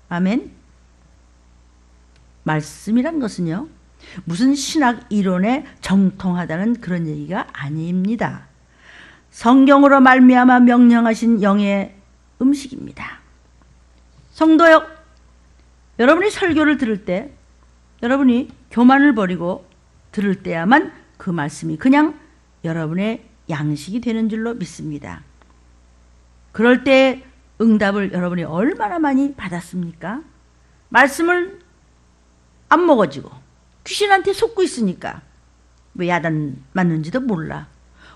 아멘. 말씀이란 것은요, 무슨 신학 이론에 정통하다는 그런 얘기가 아닙니다. 성경으로 말미암아 명령하신 영의 음식입니다. 성도요, 여러분이 설교를 들을 때, 여러분이 교만을 버리고 들을 때야만 그 말씀이 그냥 여러분의 양식이 되는 줄로 믿습니다. 그럴 때 응답을 여러분이 얼마나 많이 받았습니까? 말씀을 안 먹어지고 귀신한테 속고 있으니까 왜 야단 맞는지도 몰라.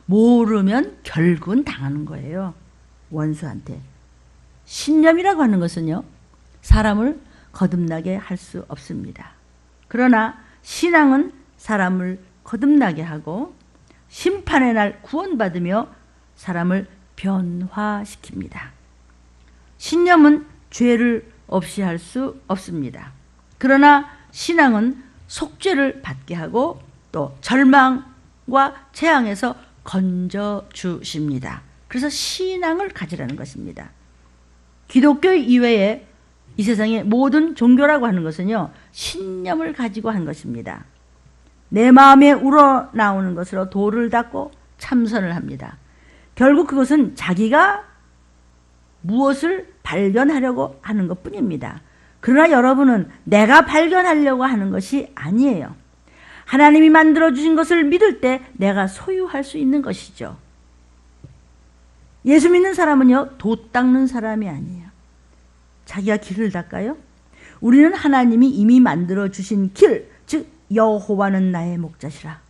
모르면 결국은 당하는 거예요. 원수한테. 신념이라고 하는 것은요, 사람을 거듭나게 할 수 없습니다. 그러나 신앙은 사람을 거듭나게 하고 심판의 날 구원받으며 사람을 변화시킵니다. 신념은 죄를 없이 할 수 없습니다. 그러나 신앙은 속죄를 받게 하고 또 절망과 재앙에서 건져주십니다. 그래서 신앙을 가지라는 것입니다. 기독교 이외에 이 세상의 모든 종교라고 하는 것은요, 신념을 가지고 한 것입니다. 내 마음에 우러나오는 것으로 도를 닦고 참선을 합니다. 결국 그것은 자기가 무엇을 발견하려고 하는 것뿐입니다. 그러나 여러분은 내가 발견하려고 하는 것이 아니에요. 하나님이 만들어주신 것을 믿을 때 내가 소유할 수 있는 것이죠. 예수 믿는 사람은요, 도 닦는 사람이 아니에요. 자기가 길을 닦아요? 우리는 하나님이 이미 만들어주신 길, 즉 여호와는 나의 목자시라.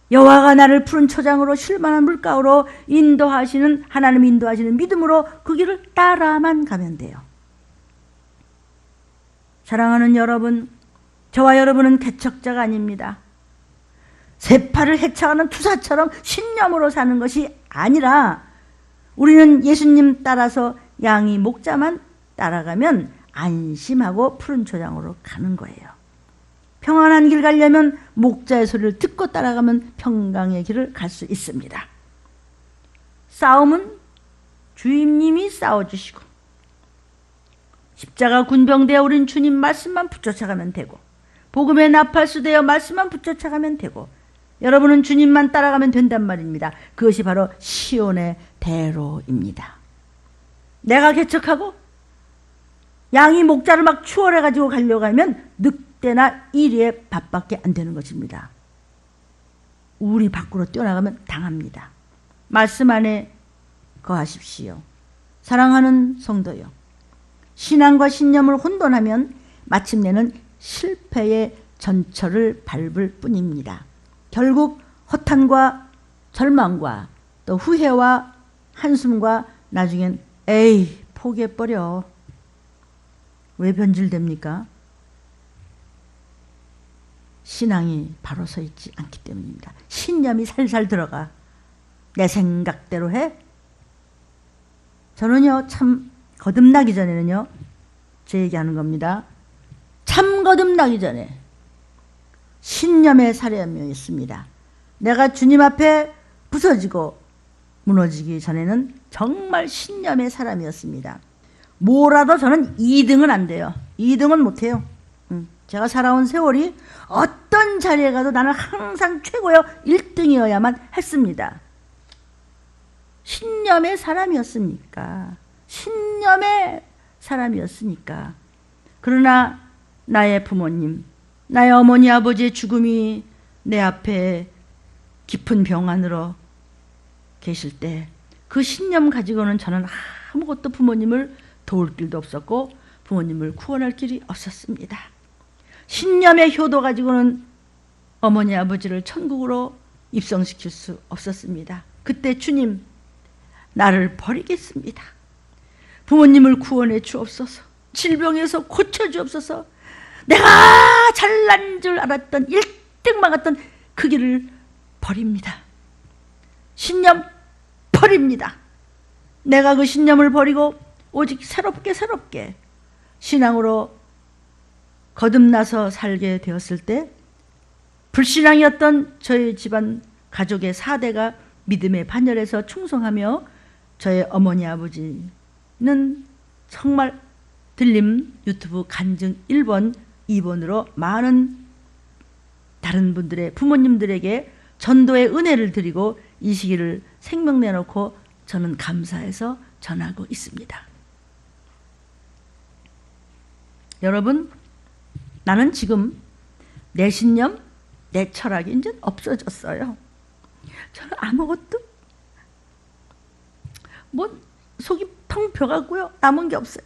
여호와가 나를 푸른 초장으로 쉴만한 물가로 인도하시는, 하나님 인도하시는 믿음으로 그 길을 따라만 가면 돼요. 사랑하는 여러분, 저와 여러분은 개척자가 아닙니다. 세파를 해쳐가는 투사처럼 신념으로 사는 것이 아니라 우리는 예수님 따라서 양이 목자만 따라가면 안심하고 푸른 초장으로 가는 거예요. 평안한 길 가려면 목자의 소리를 듣고 따라가면 평강의 길을 갈 수 있습니다. 싸움은 주임님이 싸워주시고 십자가 군병대에 우린 주님 말씀만 붙여쳐가면 되고 복음의 나팔수 되어 말씀만 붙여쳐가면 되고 여러분은 주님만 따라가면 된단 말입니다. 그것이 바로 시온의 대로입니다. 내가 개척하고 양이 목자를 막 추월해가지고 가려고 하면 늑대나 이리의 밥밖에 안 되는 것입니다. 우리 밖으로 뛰어나가면 당합니다. 말씀 안에 거하십시오. 사랑하는 성도요, 신앙과 신념을 혼돈하면 마침내는 실패의 전철을 밟을 뿐입니다. 결국 허탄과 절망과 또 후회와 한숨과 나중엔 에이 포기해버려. 왜 변질됩니까? 신앙이 바로 서 있지 않기 때문입니다. 신념이 살살 들어가. 내 생각대로 해. 저는요 참 거듭나기 전에는요 제 얘기하는 겁니다. 참 거듭나기 전에 신념의 사람이었습니다. 내가 주님 앞에 부서지고 무너지기 전에는 정말 신념의 사람이었습니다. 뭐라도 저는 2등은 안 돼요. 2등은 못해요. 제가 살아온 세월이 어떤 자리에 가도 나는 항상 최고요 1등이어야만 했습니다. 신념의 사람이었으니까. 신념의 사람이었으니까. 그러나 나의 부모님, 나의 어머니 아버지의 죽음이 내 앞에 깊은 병 안으로 계실 때 그 신념 가지고는 저는 아무것도 부모님을 도울 길도 없었고 부모님을 구원할 길이 없었습니다. 신념의 효도 가지고는 어머니 아버지를 천국으로 입성시킬 수 없었습니다. 그때 주님 나를 버리겠습니다. 부모님을 구원해 주옵소서. 질병에서 고쳐 주옵소서. 내가 잘난 줄 알았던 1등 막았던 그 길을 버립니다. 신념 버립니다. 내가 그 신념을 버리고 오직 새롭게 신앙으로 거듭나서 살게 되었을 때 불신앙이었던 저희 집안 가족의 4대가 믿음의 반열에서 충성하며 저의 어머니 아버지는 정말 들림 유튜브 간증 1번 2번으로 많은 다른 분들의 부모님들에게 전도의 은혜를 드리고 이 시기를 생명 내놓고 저는 감사해서 전하고 있습니다. 여러분, 나는 지금 내 신념, 내 철학이 이제 없어졌어요. 저는 아무것도 속이 텅 벼가고요. 남은 게 없어요.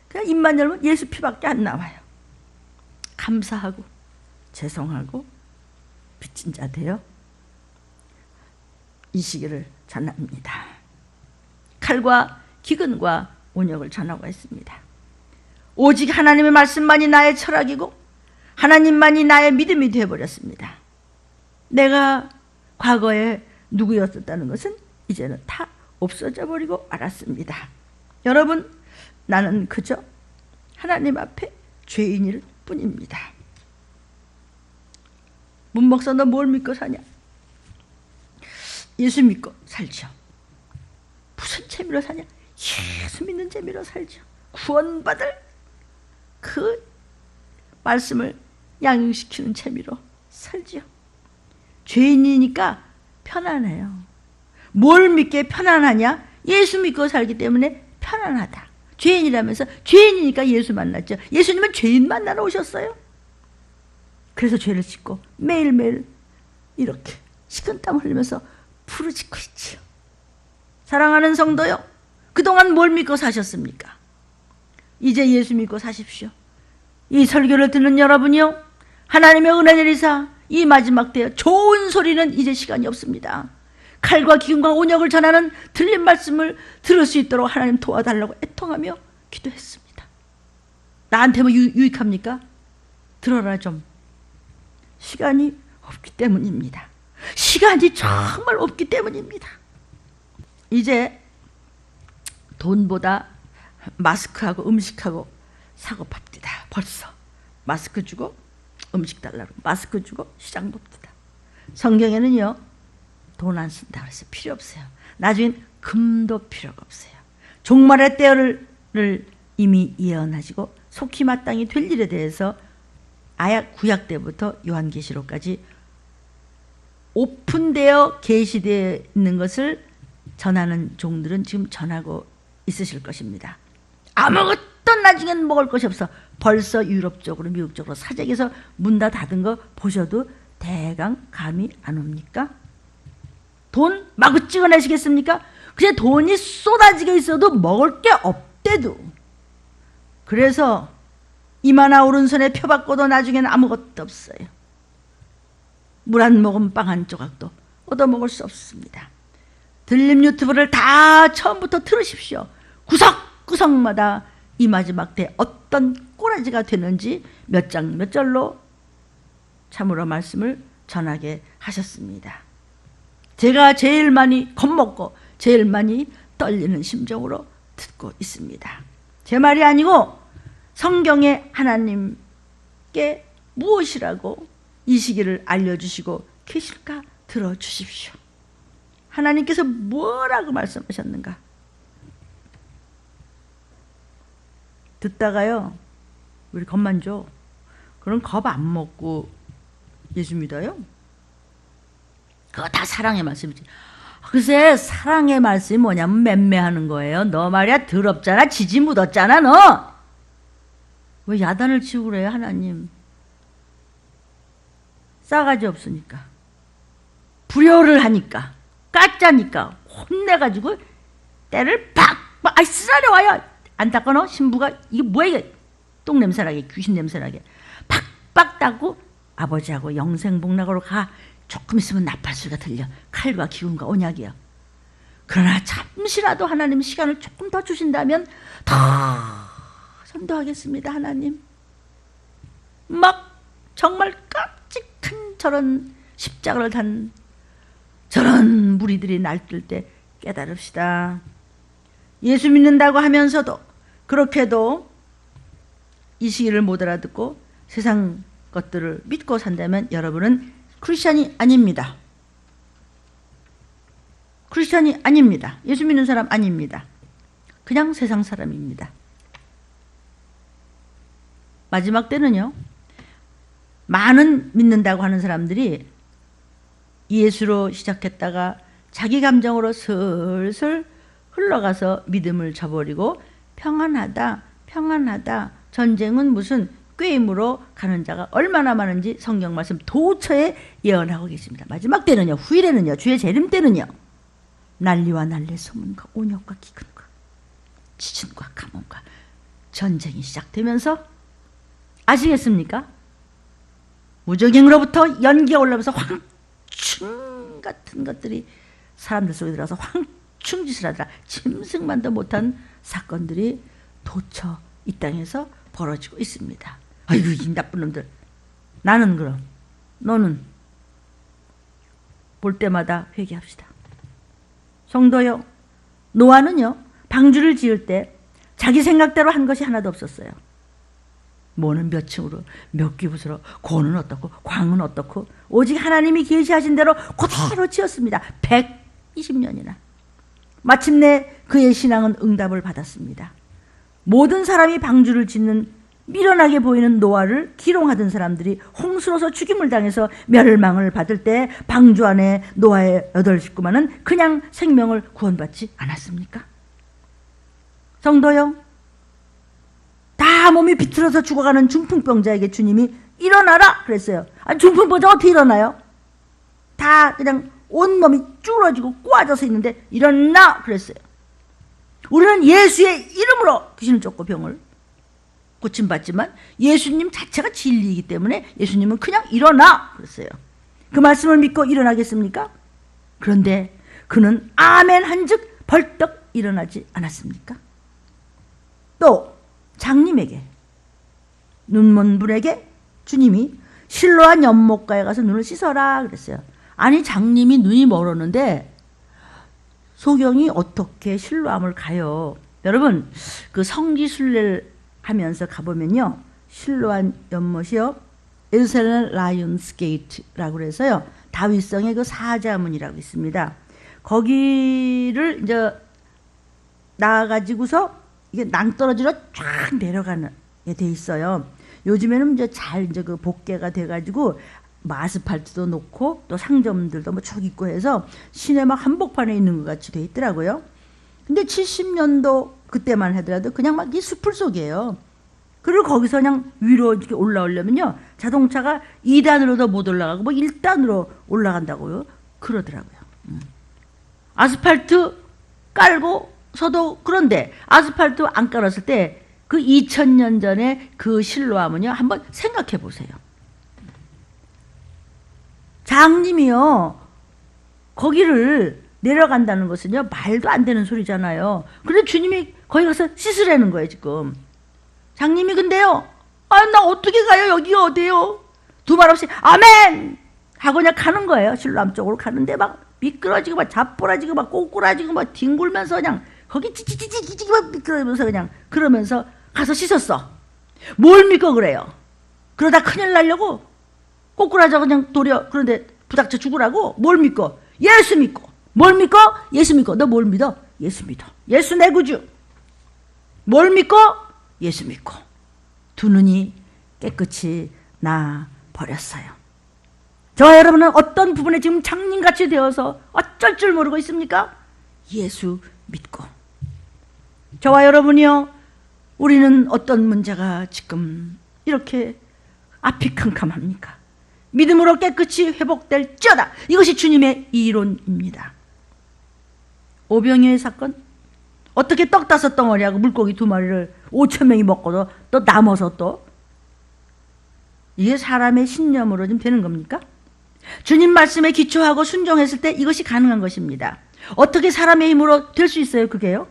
그냥 입만 열면 예수 피밖에 안 나와요. 감사하고 죄송하고 빚진 자 되어 이 시기를 전합니다. 칼과 기근과 온역을 전하고 있습니다. 오직 하나님의 말씀만이 나의 철학이고 하나님만이 나의 믿음이 되어버렸습니다. 내가 과거에 누구였었다는 것은 이제는 다 없어져 버리고 말았습니다. 여러분, 나는 그저 하나님 앞에 죄인일 뿐입니다. 문목사 너 뭘 믿고 사냐? 예수 믿고 살죠. 무슨 재미로 사냐? 예수 믿는 재미로 살죠. 구원받을 그 말씀을 양육시키는 재미로 살죠. 죄인이니까 편안해요. 뭘 믿게 편안하냐? 예수 믿고 살기 때문에 편안하다. 죄인이라면서 죄인이니까 예수 만났죠. 예수님은 죄인 만나러 오셨어요. 그래서 죄를 짓고 매일매일 이렇게 식은땀 흘리면서 부르짖고 있지요. 사랑하는 성도요, 그동안 뭘 믿고 사셨습니까? 이제 예수 믿고 사십시오. 이 설교를 듣는 여러분이요, 하나님의 은혜 내리사 이 마지막 때에 좋은 소리는 이제 시간이 없습니다. 칼과 기근과 온역을 전하는 들린 말씀을 들을 수 있도록 하나님 도와달라고 애통하며 기도했습니다. 나한테 뭐 유익합니까? 들어라 좀. 시간이 없기 때문입니다. 시간이 정말 없기 때문입니다. 이제 돈보다 마스크하고 음식하고 사고 팝디다. 벌써 마스크 주고 음식 달라고, 마스크 주고 시장 봅디다. 성경에는요, 돈 안 쓴다 그래서 필요 없어요. 나중엔 금도 필요가 없어요. 종말의 때를 이미 예언하시고 속히 마땅히 될 일에 대해서 아약 구약 때부터 요한계시록까지 오픈되어 계시되어 있는 것을 전하는 종들은 지금 전하고 있으실 것입니다. 아무것도 나중엔 먹을 것이 없어. 벌써 유럽 쪽으로 미국 쪽으로 사재기에서 문 다 닫은 거 보셔도 대강 감이 안 옵니까? 돈 마구 찍어내시겠습니까? 그냥 돈이 쏟아지게 있어도 먹을 게 없대도. 그래서 이마나 오른손에 펴바꿔도 나중에는 아무것도 없어요. 물 한 모금 빵 한 조각도 얻어먹을 수 없습니다. 들림 유튜브를 다 처음부터 들으십시오. 구석구석마다 이 마지막 때 어떤 꼬라지가 되는지 몇 장 몇 절로 참으로 말씀을 전하게 하셨습니다. 제가 제일 많이 겁먹고 제일 많이 떨리는 심정으로 듣고 있습니다. 제 말이 아니고 성경에 하나님께 무엇이라고 이 시기를 알려주시고 계실까 들어주십시오. 하나님께서 뭐라고 말씀하셨는가? 듣다가요, 우리 겁만 줘. 그럼 겁 안 먹고 예수 믿어요? 그거 다 사랑의 말씀이지. 글쎄, 사랑의 말씀이 뭐냐면 맴매하는 거예요. 너 말이야 더럽잖아. 지지 묻었잖아 너. 왜 야단을 치고 그래요 하나님? 싸가지 없으니까, 불효를 하니까, 까짜니까 혼내가지고 때를 팍팍, 아이 쓰라려 와요. 안 닦아놓어? 신부가 이게 뭐야 이게, 똥냄새나게 귀신 냄새나게 팍팍 닦고 아버지하고 영생복락으로 가. 조금 있으면 나팔소리가 들려. 칼과 기운과 언약이야. 그러나 잠시라도 하나님 시간을 조금 더 주신다면 더 선도하겠습니다. 하나님 막 정말 깜찍한 저런 십자가를 단 저런 무리들이 날뛸 때 깨달읍시다. 예수 믿는다고 하면서도 그렇게도 이 시기를 못 알아듣고 세상 것들을 믿고 산다면 여러분은 크리스찬이 아닙니다. 크리스찬이 아닙니다. 예수 믿는 사람 아닙니다. 그냥 세상 사람입니다. 마지막 때는요, 많은 믿는다고 하는 사람들이 예수로 시작했다가 자기 감정으로 슬슬 흘러가서 믿음을 저버리고 평안하다, 평안하다, 전쟁은 무슨 꾀임으로 가는 자가 얼마나 많은지 성경 말씀 도처에 예언하고 계십니다. 마지막 때는요, 후일에는요, 주의 재림 때는요, 난리와 난리, 소문과 온역과 기근과 지진과 가뭄과 전쟁이 시작되면서 아시겠습니까? 무적행으로부터 연기가 올라오면서 황충 같은 것들이 사람들 속에 들어가서 황충짓을 하더라. 짐승만도 못한 사건들이 도처 이 땅에서 벌어지고 있습니다. 아이고 이 나쁜 놈들. 나는 그럼, 너는 볼 때마다 회개합시다. 성도요, 노아는요 방주를 지을 때 자기 생각대로 한 것이 하나도 없었어요. 뭐는 몇 층으로, 몇 기부스로, 고는 어떻고, 광은 어떻고, 오직 하나님이 계시하신 대로 그대로 지었습니다. 120년이나. 마침내 그의 신앙은 응답을 받았습니다. 모든 사람이 방주를 짓는 미련하게 보이는 노아를 기롱하던 사람들이 홍수로서 죽임을 당해서 멸망을 받을 때 방주 안에 노아의 8식구만은 그냥 생명을 구원받지 않았습니까? 성도요, 다 몸이 비틀어서 죽어가는 중풍병자에게 주님이 일어나라 그랬어요. 아니 중풍병자 어떻게 일어나요? 다 그냥 온몸이 쭈그러지고 꼬아져서 있는데 일어나 그랬어요. 우리는 예수의 이름으로 귀신을 쫓고 병을 고침받지만 예수님 자체가 진리이기 때문에 예수님은 그냥 일어나 그랬어요. 그 말씀을 믿고 일어나겠습니까? 그런데 그는 아멘 한즉 벌떡 일어나지 않았습니까? 또 장님에게, 눈먼 분에게 주님이 실로암 연못가에 가서 눈을 씻어라 그랬어요. 아니 장님이 눈이 멀었는데 소경이 어떻게 실로암을 가요? 여러분 그 성지순례를 하면서 가보면요, 실로암 연못이요, 예루살렘 라이온스 게이트라고 그래서요, 다윗성의 그 사자문이라고 있습니다. 거기를 이제 나가지고서 이게 낭떠러지로 쫙 내려가는 게 돼 있어요. 요즘에는 이제 잘 이제 그 복개가 돼가지고 아스팔트도 놓고 또 상점들도 뭐 쭉 있고 해서 시내 막 한복판에 있는 것 같이 돼 있더라고요. 근데 70년도 그때만 하더라도 그냥 막 이 숲을 속이에요. 그리고 거기서 그냥 위로 이렇게 올라오려면요, 자동차가 2단으로도 못 올라가고 뭐 1단으로 올라간다고요. 그러더라고요. 아스팔트 깔고서도, 그런데 아스팔트 안 깔았을 때 그 2000년 전에 그 실로암은요, 한번 생각해 보세요. 장님이요, 거기를 내려간다는 것은요, 말도 안 되는 소리잖아요. 그런데 주님이 거기 가서 씻으라는 거예요, 지금. 장님이 근데요, 아, 나 어떻게 가요? 여기가 어디예요? 두말 없이 아멘! 하고 그냥 가는 거예요. 실로암 쪽으로 가는데 막 미끄러지고 막 자빠지고 막 꼬꾸라지고 막 뒹굴면서 그냥 거기 찌찌찌찌찌 막 미끄러지면서 그냥 그러면서 가서 씻었어. 뭘 믿고 그래요? 그러다 큰일 나려고 꼬꾸라져 그냥 도려. 그런데 부닥쳐 죽으라고? 뭘 믿고? 예수 믿고. 뭘 믿고? 예수 믿고. 너 뭘 믿어? 예수 믿어. 예수 내 구주. 뭘 믿고? 예수 믿고. 두 눈이 깨끗이 나 버렸어요. 저와 여러분은 어떤 부분에 지금 장님같이 되어서 어쩔 줄 모르고 있습니까? 예수 믿고. 저와 여러분이요, 우리는 어떤 문제가 지금 이렇게 앞이 캄캄합니까? 믿음으로 깨끗이 회복될지어다. 이것이 주님의 이론입니다. 오병이의 사건, 어떻게 떡 5덩어리하고 물고기 2마리를 5,000명이 먹고도 또 남아서 또, 이게 사람의 신념으로 좀 되는 겁니까? 주님 말씀에 기초하고 순종했을 때 이것이 가능한 것입니다. 어떻게 사람의 힘으로 될 수 있어요, 그게요?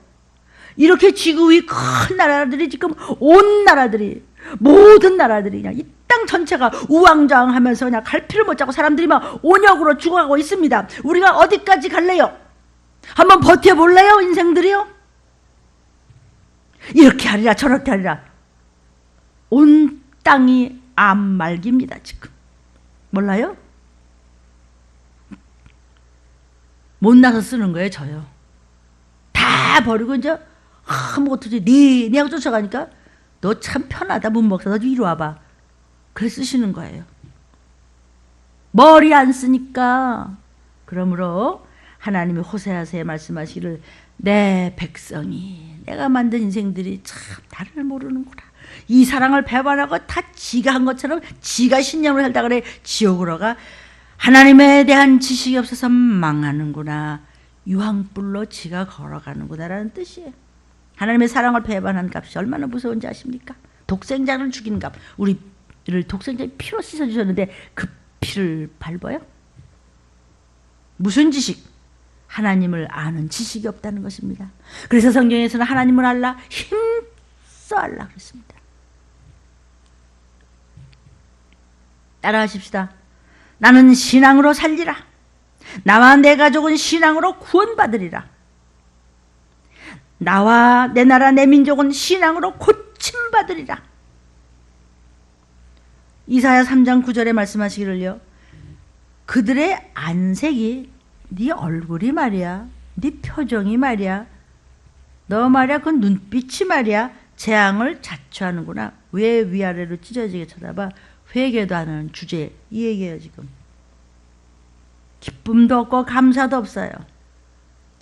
이렇게 지구 위 큰 나라들이 지금 온 나라들이, 모든 나라들이 그냥 이 땅 전체가 우왕좌왕하면서 그냥 갈피를 못 잡고 사람들이 막 온역으로 죽어가고 있습니다. 우리가 어디까지 갈래요? 한번 버텨볼래요, 인생들이요? 이렇게 하리라 저렇게 하리라. 온 땅이 암말기입니다, 지금. 몰라요? 못나서 쓰는 거예요, 저요. 다 버리고 이제 아무것도 니하고 쫓아가니까 너 참 편하다, 문목사. 너 이리 와봐. 그래 쓰시는 거예요. 머리 안 쓰니까. 그러므로 하나님이 호세아서에 말씀하시기를, 내 백성이, 내가 만든 인생들이 참 나를 모르는구나. 이 사랑을 배반하고 다 지가 한 것처럼 지가 신념을 살다 그래 지옥으로 가. 하나님에 대한 지식이 없어서 망하는구나. 유황불로 지가 걸어가는구나 라는 뜻이에요. 하나님의 사랑을 배반한 값이 얼마나 무서운지 아십니까? 독생자를 죽인 값. 우리를 독생자의 피로 씻어주셨는데 그 피를 밟아요? 무슨 지식? 하나님을 아는 지식이 없다는 것입니다. 그래서 성경에서는 하나님을 알라, 힘써 알라 그랬습니다. 따라하십시다. 나는 신앙으로 살리라. 나와 내 가족은 신앙으로 구원받으리라. 나와 내 나라 내 민족은 신앙으로 고침받으리라. 이사야 3장 9절에 말씀하시기를요, 그들의 안색이, 네 얼굴이 말이야, 네 표정이 말이야, 너 말이야 그 눈빛이 말이야 재앙을 자초하는구나. 왜 위아래로 찢어지게 쳐다봐? 회개도 안 하는 주제. 이 얘기예요 지금. 기쁨도 없고 감사도 없어요.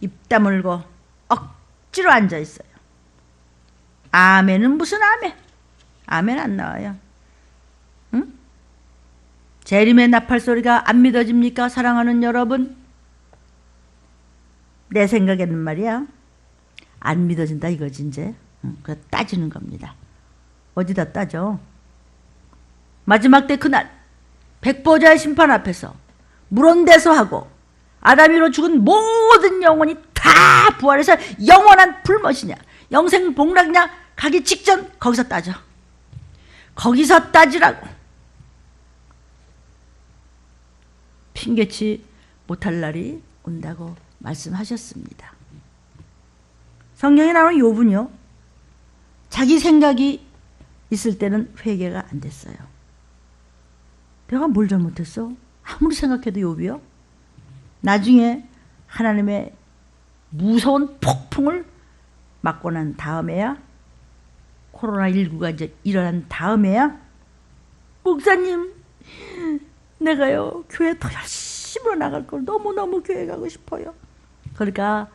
입 다물고 억지로 앉아있어요. 아멘은 무슨 아멘? 아멘 안 나와요. 응? 재림의 나팔 소리가 안 믿어집니까? 사랑하는 여러분, 내 생각에는 말이야 안 믿어진다 이거지. 이제 그래서 따지는 겁니다. 어디다 따져? 마지막 때 그날 백보자의 심판 앞에서 물온대소하고 아담이로 죽은 모든 영혼이 다 부활해서 영원한 불못이냐 영생복락이냐 가기 직전 거기서 따져. 거기서 따지라고. 핑계치 못할 날이 온다고 말씀하셨습니다. 성경에 나오는 욥은요, 자기 생각이 있을 때는 회개가 안 됐어요. 내가 뭘 잘못했어? 아무리 생각해도 욥이요, 나중에 하나님의 무서운 폭풍을 맞고 난 다음에야, 코로나19가 이제 일어난 다음에야, 목사님, 내가요 교회 더 열심히 나갈 걸 너무너무 교회 가고 싶어요. 그러니까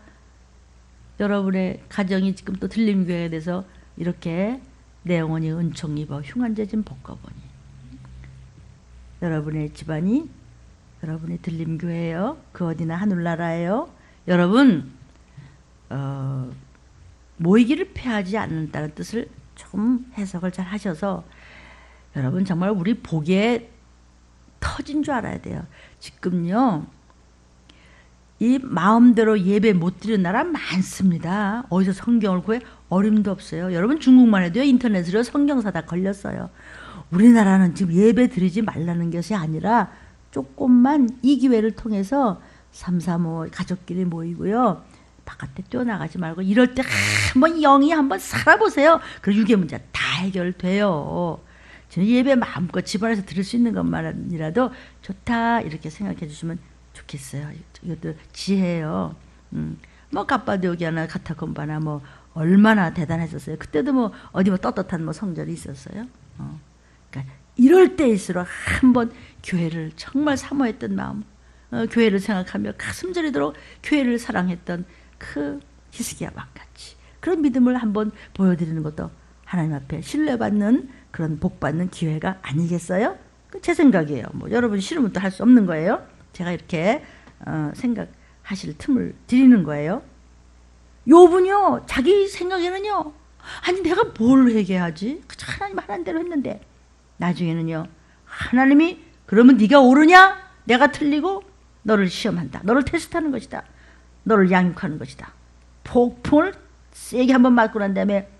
여러분의 가정이 지금 또 들림교회에 대해서 이렇게 내 영혼이 은총 입어 흉한죄진 벗겨보니, 여러분의 집안이 여러분의 들림교회예요. 그 어디나 하늘나라예요. 여러분 모이기를 패하지 않는다는 뜻을 조금 해석을 잘 하셔서 여러분 정말 우리 복에 터진 줄 알아야 돼요. 지금요 이 마음대로 예배 못 드리는 나라 많습니다. 어디서 성경을 구해? 어림도 없어요. 여러분 중국만 해도요 인터넷으로 성경사 다 걸렸어요. 우리나라는 지금 예배 드리지 말라는 것이 아니라 조금만 이 기회를 통해서 3, 4, 5 가족끼리 모이고요, 바깥에 뛰어나가지 말고 이럴 때 한번 영이 한번 살아보세요. 그리고 유괴 문제 다 해결돼요. 저는 예배 마음껏 집안에서 드릴 수 있는 것만이라도 좋다 이렇게 생각해 주시면 좋겠어요. 이것도 지혜예요. 뭐 갑바디오기아나 카타콤바나 뭐 얼마나 대단했었어요. 그때도 뭐 어디 뭐 떳떳한 뭐 성전이 있었어요. 그러니까 이럴 때일수록 한번 교회를 정말 사모했던 마음, 교회를 생각하며 가슴 저리도록 교회를 사랑했던 그 히스기야 왕같이 그런 믿음을 한번 보여드리는 것도 하나님 앞에 신뢰받는 그런 복받는 기회가 아니겠어요? 제 생각이에요. 뭐 여러분 싫으면 또 할 수 없는 거예요. 제가 이렇게 생각하실 틈을 드리는 거예요. 욥은요 자기 생각에는요, 아니 내가 뭘 회개하지? 하나님 하라는 대로 했는데, 나중에는요 하나님이 그러면 네가 옳으냐? 내가 틀리고 너를 시험한다. 너를 테스트하는 것이다. 너를 양육하는 것이다. 폭풍을 세게 한번 맞고 난 다음에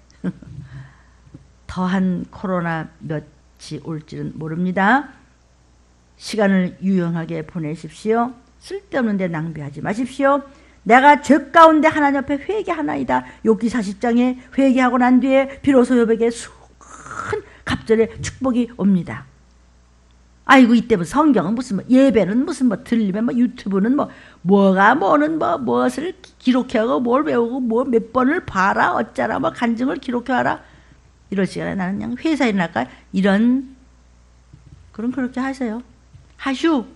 더한 코로나 몇이 올지는 모릅니다. 시간을 유용하게 보내십시오. 쓸데없는 데 낭비하지 마십시오. 내가 죄 가운데 하나님 앞에 회개하나이다. 욥기 40장에 회개하고 난 뒤에 비로소 욥에게 큰 갑절의 축복이 옵니다. 아이고 이때 성경은 무슨 뭐 예배는 무슨 뭐 들리면 뭐 유튜브는 뭐 뭐가 뭐는 뭐 무엇을 기록해하고 뭘 외우고 뭐 몇 번을 봐라 어쩌라 뭐 간증을 기록해와라. 이럴 시간에 나는 그냥 회사에 나가 이런 그럼 그렇게 하세요. 하슈.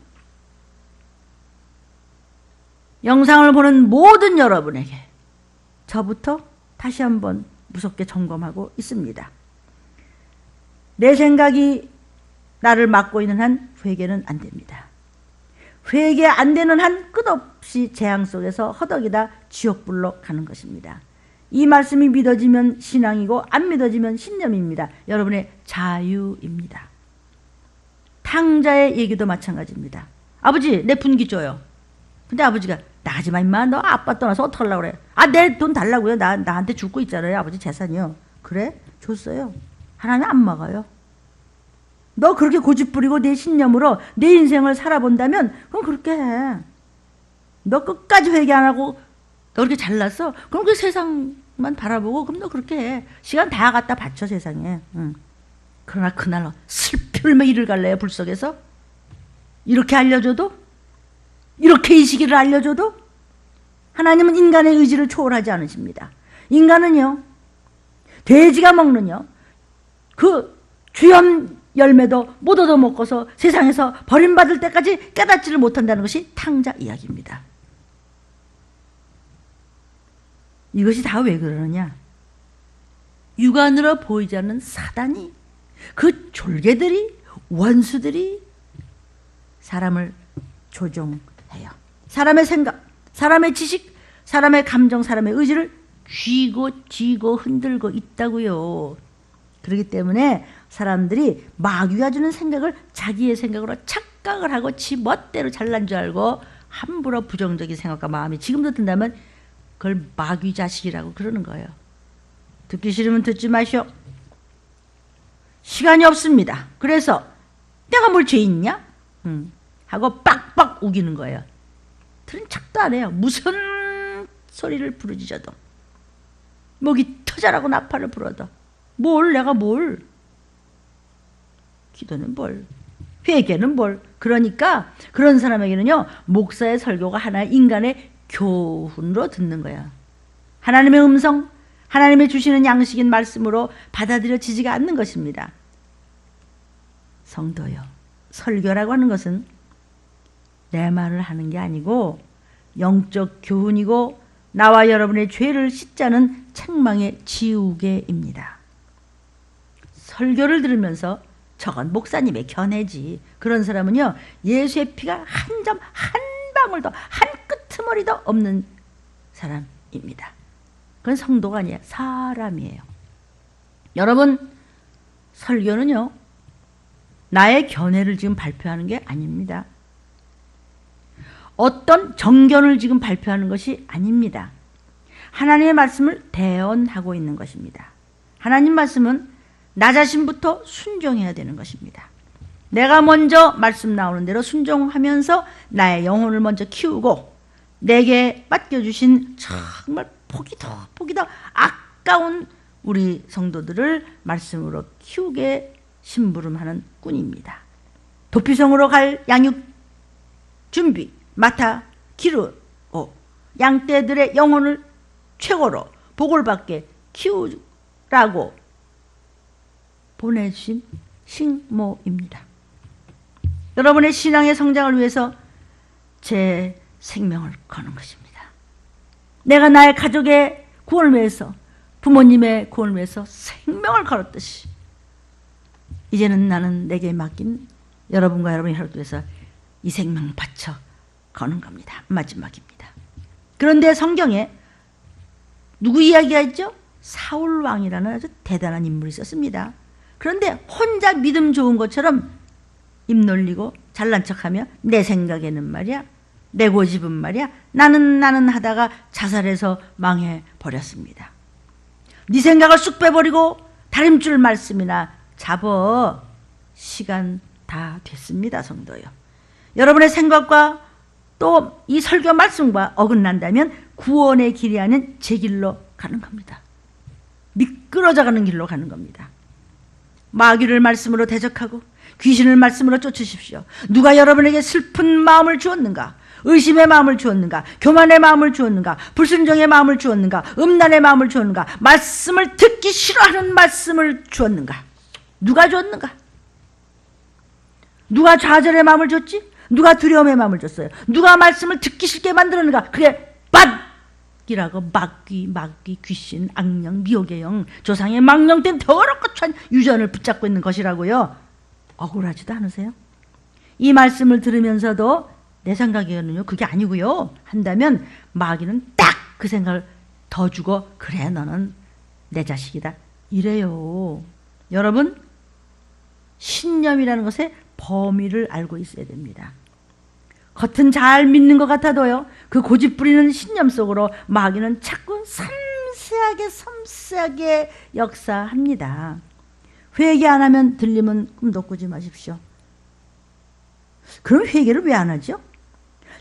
영상을 보는 모든 여러분에게 저부터 다시 한번 무섭게 점검하고 있습니다. 내 생각이 나를 막고 있는 한 회개는 안 됩니다. 회개 안 되는 한 끝없이 재앙 속에서 허덕이다 지옥불로 가는 것입니다. 이 말씀이 믿어지면 신앙이고 안 믿어지면 신념입니다. 여러분의 자유입니다. 탕자의 얘기도 마찬가지입니다. 아버지 내 분기 줘요. 근데 아버지가 나가지마 임마, 너 아빠 떠나서 어떡하려고 그래. 아 내 돈 달라고요. 나한테 줄 거 있잖아요. 아버지 재산이요. 그래? 줬어요. 하나는 안 막아요. 너 그렇게 고집부리고 내 신념으로 내 인생을 살아본다면 그럼 그렇게 해. 너 끝까지 회개 안 하고 너 그렇게 잘났어? 그럼 그 세상만 바라보고 그럼 너 그렇게 해. 시간 다 갖다 바쳐 세상에. 그러나 그날 슬피 울며 이를 갈래요. 불 속에서? 이렇게 알려줘도? 이렇게 이 시기를 알려줘도? 하나님은 인간의 의지를 초월하지 않으십니다. 인간은요 돼지가 먹는요 그 주염 열매도 못 얻어먹고서 세상에서 버림받을 때까지 깨닫지를 못한다는 것이 탕자 이야기입니다. 이것이 다 왜 그러느냐? 육안으로 보이지 않는 사단이, 그 졸개들이, 원수들이 사람을 조종해요. 사람의 생각, 사람의 지식, 사람의 감정, 사람의 의지를 쥐고 흔들고 있다고요. 그렇기 때문에 사람들이 마귀가 주는 생각을 자기의 생각으로 착각을 하고 지 멋대로 잘난 줄 알고 함부로 부정적인 생각과 마음이 지금도 든다면 그걸 마귀 자식이라고 그러는 거예요. 듣기 싫으면 듣지 마시오. 시간이 없습니다. 그래서 내가 뭘 죄 있냐? 하고 빡빡 우기는 거예요. 들은 척도 안 해요. 무슨 소리를 부르짖어도, 목이 터자라고 나팔을 불어도 내가 뭘, 기도는 뭘, 회개는 뭘. 그러니까 그런 사람에게는요, 목사의 설교가 하나의 인간의 교훈으로 듣는 거야. 하나님의 음성, 하나님의 주시는 양식인 말씀으로 받아들여지지가 않는 것입니다. 성도요, 설교라고 하는 것은 내 말을 하는 게 아니고 영적 교훈이고 나와 여러분의 죄를 씻자는 책망의 지우개입니다. 설교를 들으면서 저건 목사님의 견해지, 그런 사람은요, 예수의 피가 한 점 한 방울도 한 끄트머리도 없는 사람입니다. 그건 성도가 아니에요. 사람이에요. 여러분, 설교는요, 나의 견해를 지금 발표하는 게 아닙니다. 어떤 정견을 지금 발표하는 것이 아닙니다. 하나님의 말씀을 대언하고 있는 것입니다. 하나님 말씀은 나 자신부터 순종해야 되는 것입니다. 내가 먼저 말씀 나오는 대로 순종하면서 나의 영혼을 먼저 키우고, 내게 맡겨주신 정말 폭이 더 아까운 우리 성도들을 말씀으로 키우게 심부름하는 꾼입니다. 도피성으로 갈 양육 준비, 맡아 기르고 양떼들의 영혼을 최고로 복을 받게 키우라고 보내주신 식모입니다. 여러분의 신앙의 성장을 위해서 제 생명을 거는 것입니다. 내가 나의 가족의 구원을 위해서, 부모님의 구원을 위해서 생명을 걸었듯이 이제는 나는 내게 맡긴 여러분과 여러분의 혈통을 위해서 이 생명 바쳐 거는 겁니다. 마지막입니다. 그런데 성경에 누구 이야기가 있죠? 사울 왕이라는 아주 대단한 인물이 있었습니다. 그런데 혼자 믿음 좋은 것처럼 입 놀리고 잘난 척하며 내 생각에는 말이야, 내 고집은 말이야, 나는 하다가 자살해서 망해버렸습니다. 네 생각을 쑥 빼버리고 다림줄 말씀이나 잡어. 시간 다 됐습니다, 성도요. 여러분의 생각과 또 이 설교 말씀과 어긋난다면 구원의 길이 아닌 제 길로 가는 겁니다. 미끄러져 가는 길로 가는 겁니다. 마귀를 말씀으로 대적하고 귀신을 말씀으로 쫓으십시오. 누가 여러분에게 슬픈 마음을 주었는가? 의심의 마음을 주었는가? 교만의 마음을 주었는가? 불순종의 마음을 주었는가? 음란의 마음을 주었는가? 말씀을 듣기 싫어하는 말씀을 주었는가? 누가 주었는가? 누가 좌절의 마음을 줬지? 누가 두려움의 마음을 줬어요? 누가 말씀을 듣기 싫게 만들었는가? 그게 마귀라고, 마귀, 귀신, 악령, 미혹의 영, 조상의 망령된 더럽고 찬 유전을 붙잡고 있는 것이라고요. 억울하지도 않으세요? 이 말씀을 들으면서도 내 생각에는요, 그게 아니고요 한다면 마귀는 딱 그 생각을 더 주고, 그래 너는 내 자식이다 이래요. 여러분, 신념이라는 것의 범위를 알고 있어야 됩니다. 겉은 잘 믿는 것 같아도요, 그 고집 부리는 신념 속으로 마귀는 자꾸 섬세하게 역사합니다. 회개 안 하면 들리면 꿈도 꾸지 마십시오. 그럼 회개를 왜 안 하죠?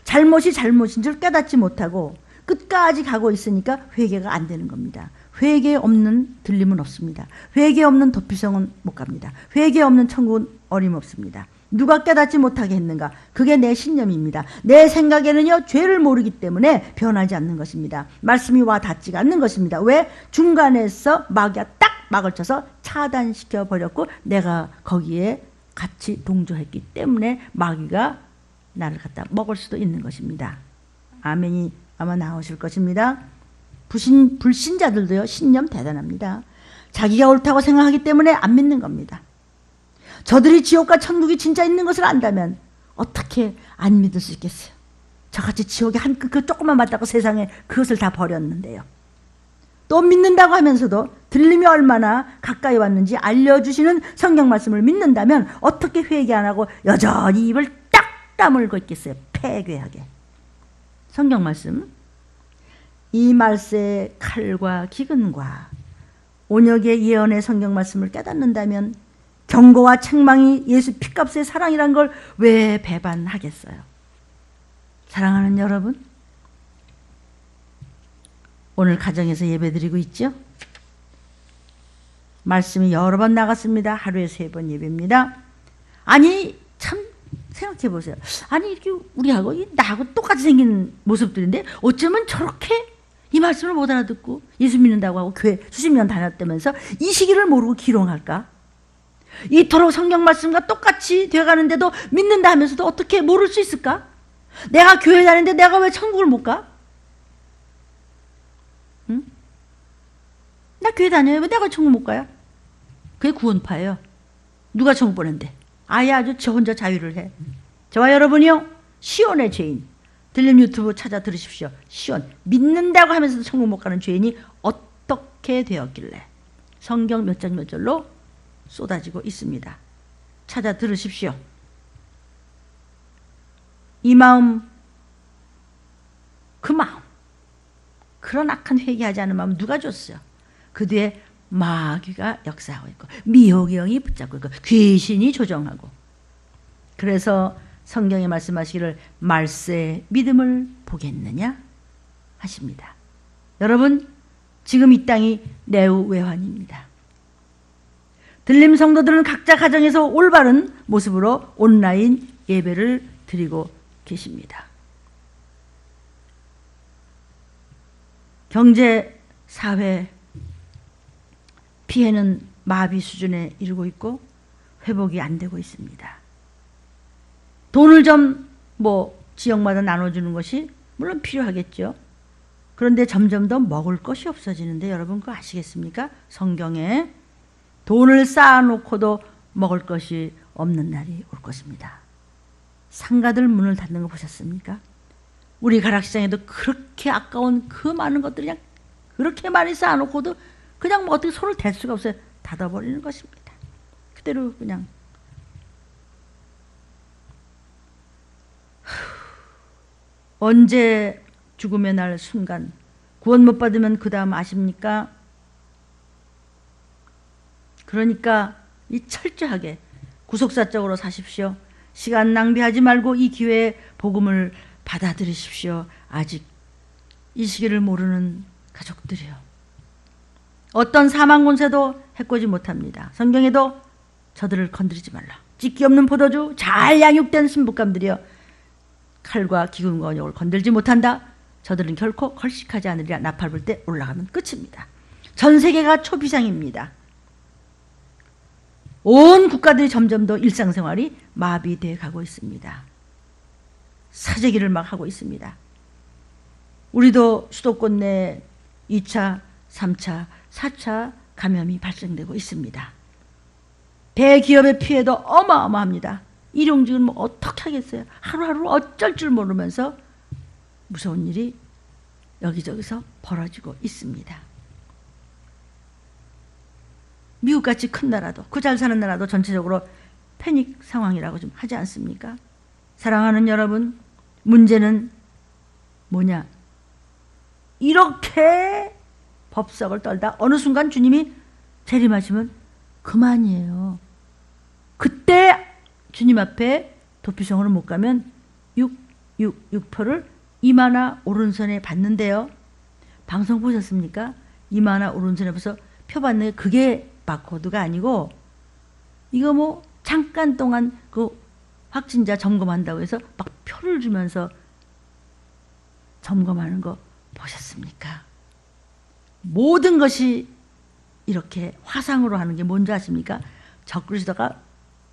잘못이 잘못인 줄 깨닫지 못하고 끝까지 가고 있으니까 회개가 안 되는 겁니다. 회개 없는 들림은 없습니다. 회개 없는 도피성은 못 갑니다. 회개 없는 천국은 어림없습니다. 누가 깨닫지 못하게 했는가? 그게 내 신념입니다. 내 생각에는요, 죄를 모르기 때문에 변하지 않는 것입니다. 말씀이 와 닿지가 않는 것입니다. 왜? 중간에서 마귀가 딱 막을 쳐서 차단시켜 버렸고, 내가 거기에 같이 동조했기 때문에 마귀가 나를 갖다 먹을 수도 있는 것입니다. 아멘이 아마 나오실 것입니다. 불신자들도요, 신념 대단합니다. 자기가 옳다고 생각하기 때문에 안 믿는 겁니다. 저들이 지옥과 천국이 진짜 있는 것을 안다면 어떻게 안 믿을 수 있겠어요? 저같이 지옥에 한 그 조금만 맞다고 세상에 그것을 다 버렸는데요. 또 믿는다고 하면서도 들림이 얼마나 가까이 왔는지 알려주시는 성경 말씀을 믿는다면 어떻게 회개 안 하고 여전히 입을 딱 다물고 있겠어요? 폐괴하게. 성경 말씀, 이 말세의 칼과 기근과 온역의 예언의 성경 말씀을 깨닫는다면 경고와 책망이 예수 피값의 사랑이란 걸 왜 배반하겠어요? 사랑하는 여러분, 오늘 가정에서 예배드리고 있죠? 말씀이 여러 번 나갔습니다. 하루에 3번 예배입니다. 아니 참 생각해 보세요. 아니 이렇게 우리하고 나하고 똑같이 생긴 모습들인데 어쩌면 저렇게 이 말씀을 못 알아듣고 예수 믿는다고 하고 교회 수십 년 다녔다면서 이 시기를 모르고 기롱할까? 이토록 성경 말씀과 똑같이 되어가는데도 믿는다 하면서도 어떻게 모를 수 있을까? 내가 교회 다니는데 내가 왜 천국을 못 가? 응? 나 교회 다녀요. 왜 내가 천국 못 가요? 그게 구원파예요. 누가 천국 보낸대? 아예 아주 저 혼자 자유를 해. 저와 여러분이요, 시온의 죄인, 들림 유튜브 찾아 들으십시오. 시온, 믿는다고 하면서도 천국 못 가는 죄인이 어떻게 되었길래 성경 몇 장 몇 절로 쏟아지고 있습니다. 찾아 들으십시오. 이 마음, 그 마음, 그런 악한 회개하지 않은 마음 누가 줬어요? 그 뒤에 마귀가 역사하고 있고 미혹의 영이 붙잡고 있고 귀신이 조종하고, 그래서 성경에 말씀하시기를 말세의 믿음을 보겠느냐 하십니다. 여러분, 지금 이 땅이 내우외환입니다. 들림 성도들은 각자 가정에서 올바른 모습으로 온라인 예배를 드리고 계십니다. 경제, 사회 피해는 마비 수준에 이르고 있고 회복이 안 되고 있습니다. 돈을 좀 지역마다 나눠주는 것이 물론 필요하겠죠. 그런데 점점 더 먹을 것이 없어지는데 여러분 그거 아시겠습니까? 성경에 돈을 쌓아놓고도 먹을 것이 없는 날이 올 것입니다. 상가들 문을 닫는 거 보셨습니까? 우리 가락시장에도 그렇게 아까운 그 많은 것들이 그냥 그렇게 많이 쌓아놓고도 그냥 어떻게 손을 댈 수가 없어요. 닫아버리는 것입니다. 그대로 그냥. 언제 죽음의 날 순간 구원 못 받으면 그 다음 아십니까? 그러니까 이 철저하게 구속사적으로 사십시오. 시간 낭비하지 말고 이 기회에 복음을 받아들이십시오. 아직 이 시기를 모르는 가족들이요. 어떤 사망 권세도 해코지 못합니다. 성경에도 저들을 건드리지 말라. 찢기 없는 포도주, 잘 양육된 신부감들이여 칼과 기근과 언역을 건들지 못한다. 저들은 결코 걸식하지 않으리라. 나팔 불 때 올라가면 끝입니다. 전 세계가 초비상입니다. 온 국가들이 점점 더 일상생활이 마비되어 가고 있습니다. 사재기를 막 하고 있습니다. 우리도 수도권 내 2차, 3차, 4차 감염이 발생되고 있습니다. 대기업의 피해도 어마어마합니다. 일용직은 어떻게 하겠어요? 하루하루 어쩔 줄 모르면서 무서운 일이 여기저기서 벌어지고 있습니다. 미국같이 큰 나라도, 그 잘 사는 나라도 전체적으로 패닉 상황이라고 좀 하지 않습니까? 사랑하는 여러분, 문제는 뭐냐? 이렇게 법석을 떨다 어느 순간 주님이 재림하시면 그만이에요. 그때 주님 앞에 도피성으로 못 가면 666표를 이마나 오른손에 받는데요. 방송 보셨습니까? 이마나 오른손에 벌써 표 받는 게 그게 바코드가 아니고 이거 잠깐 동안 그 확진자 점검한다고 해서 막 표를 주면서 점검하는 거 보셨습니까? 모든 것이 이렇게 화상으로 하는 게 뭔지 아십니까? 적그리스도가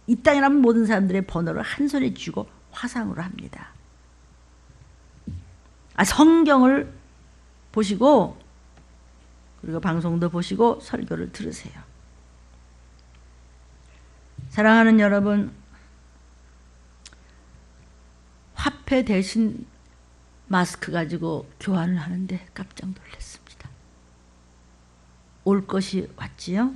이 땅에 남은 모든 사람들의 번호를 한 손에 쥐고 화상으로 합니다. 성경을 보시고 그리고 방송도 보시고 설교를 들으세요. 사랑하는 여러분, 화폐 대신 마스크 가지고 교환을 하는데 깜짝 놀랐습니다. 올 것이 왔지요?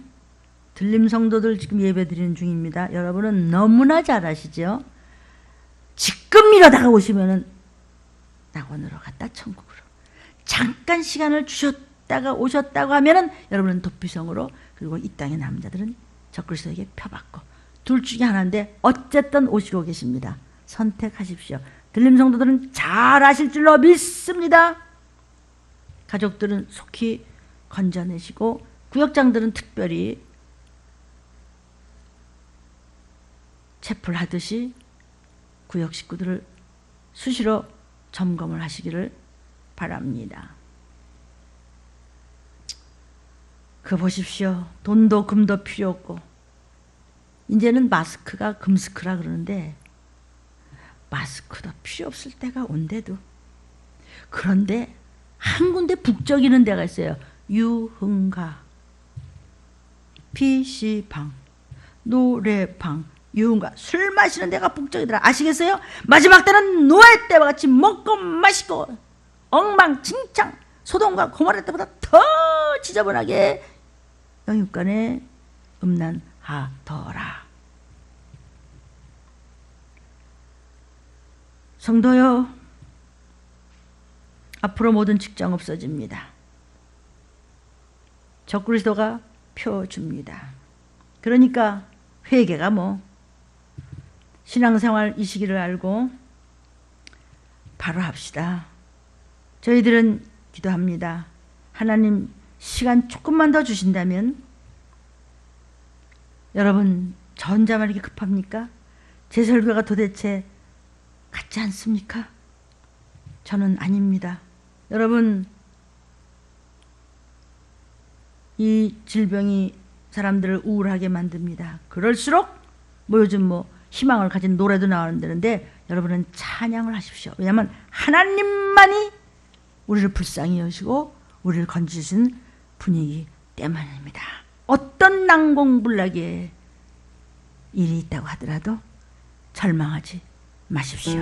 들림 성도들 지금 예배드리는 중입니다. 여러분은 너무나 잘 아시죠? 지금 이러다가 오시면은 낙원으로 갔다 천국으로. 잠깐 시간을 주셨다가 오셨다고 하면은 여러분은 도피성으로, 그리고 이 땅의 남자들은 적그리스도에게 펴받고 둘 중에 하나인데 어쨌든 오시고 계십니다. 선택하십시오. 들림 성도들은 잘 아실 줄로 믿습니다. 가족들은 속히 건져내시고 구역장들은 특별히 체풀하듯이 구역 식구들을 수시로 점검을 하시기를 바랍니다. 그 보십시오. 돈도 금도 필요 없고 이제는 마스크가 금스크라 그러는데 마스크도 필요 없을 때가 온대도. 그런데 한 군데 북적이는 데가 있어요. 유흥가, PC방, 노래방, 유흥가, 술 마시는 데가 북적이더라. 아시겠어요? 마지막 때는 노예 때와 같이 먹고 마시고 엉망진창, 소돔과 고모라 때보다 더 지저분하게 영육간에 음란하더라. 성도요, 앞으로 모든 직장 없어집니다. 적그리스도가 펴줍니다. 그러니까 회개가 신앙생활 이 시기를 알고 바로 합시다. 저희들은 기도합니다. 하나님 시간 조금만 더 주신다면, 여러분 저 혼자만 이렇게 급합니까? 제 설교가 도대체 같지 않습니까? 저는 아닙니다. 여러분, 이 질병이 사람들을 우울하게 만듭니다. 그럴수록 요즘 희망을 가진 노래도 나오는데 여러분은 찬양을 하십시오. 왜냐하면 하나님만이 우리를 불쌍히 여시고 우리를 건지신 분이기 때문입니다. 어떤 난공불락의 일이 있다고 하더라도 절망하지 마십시오.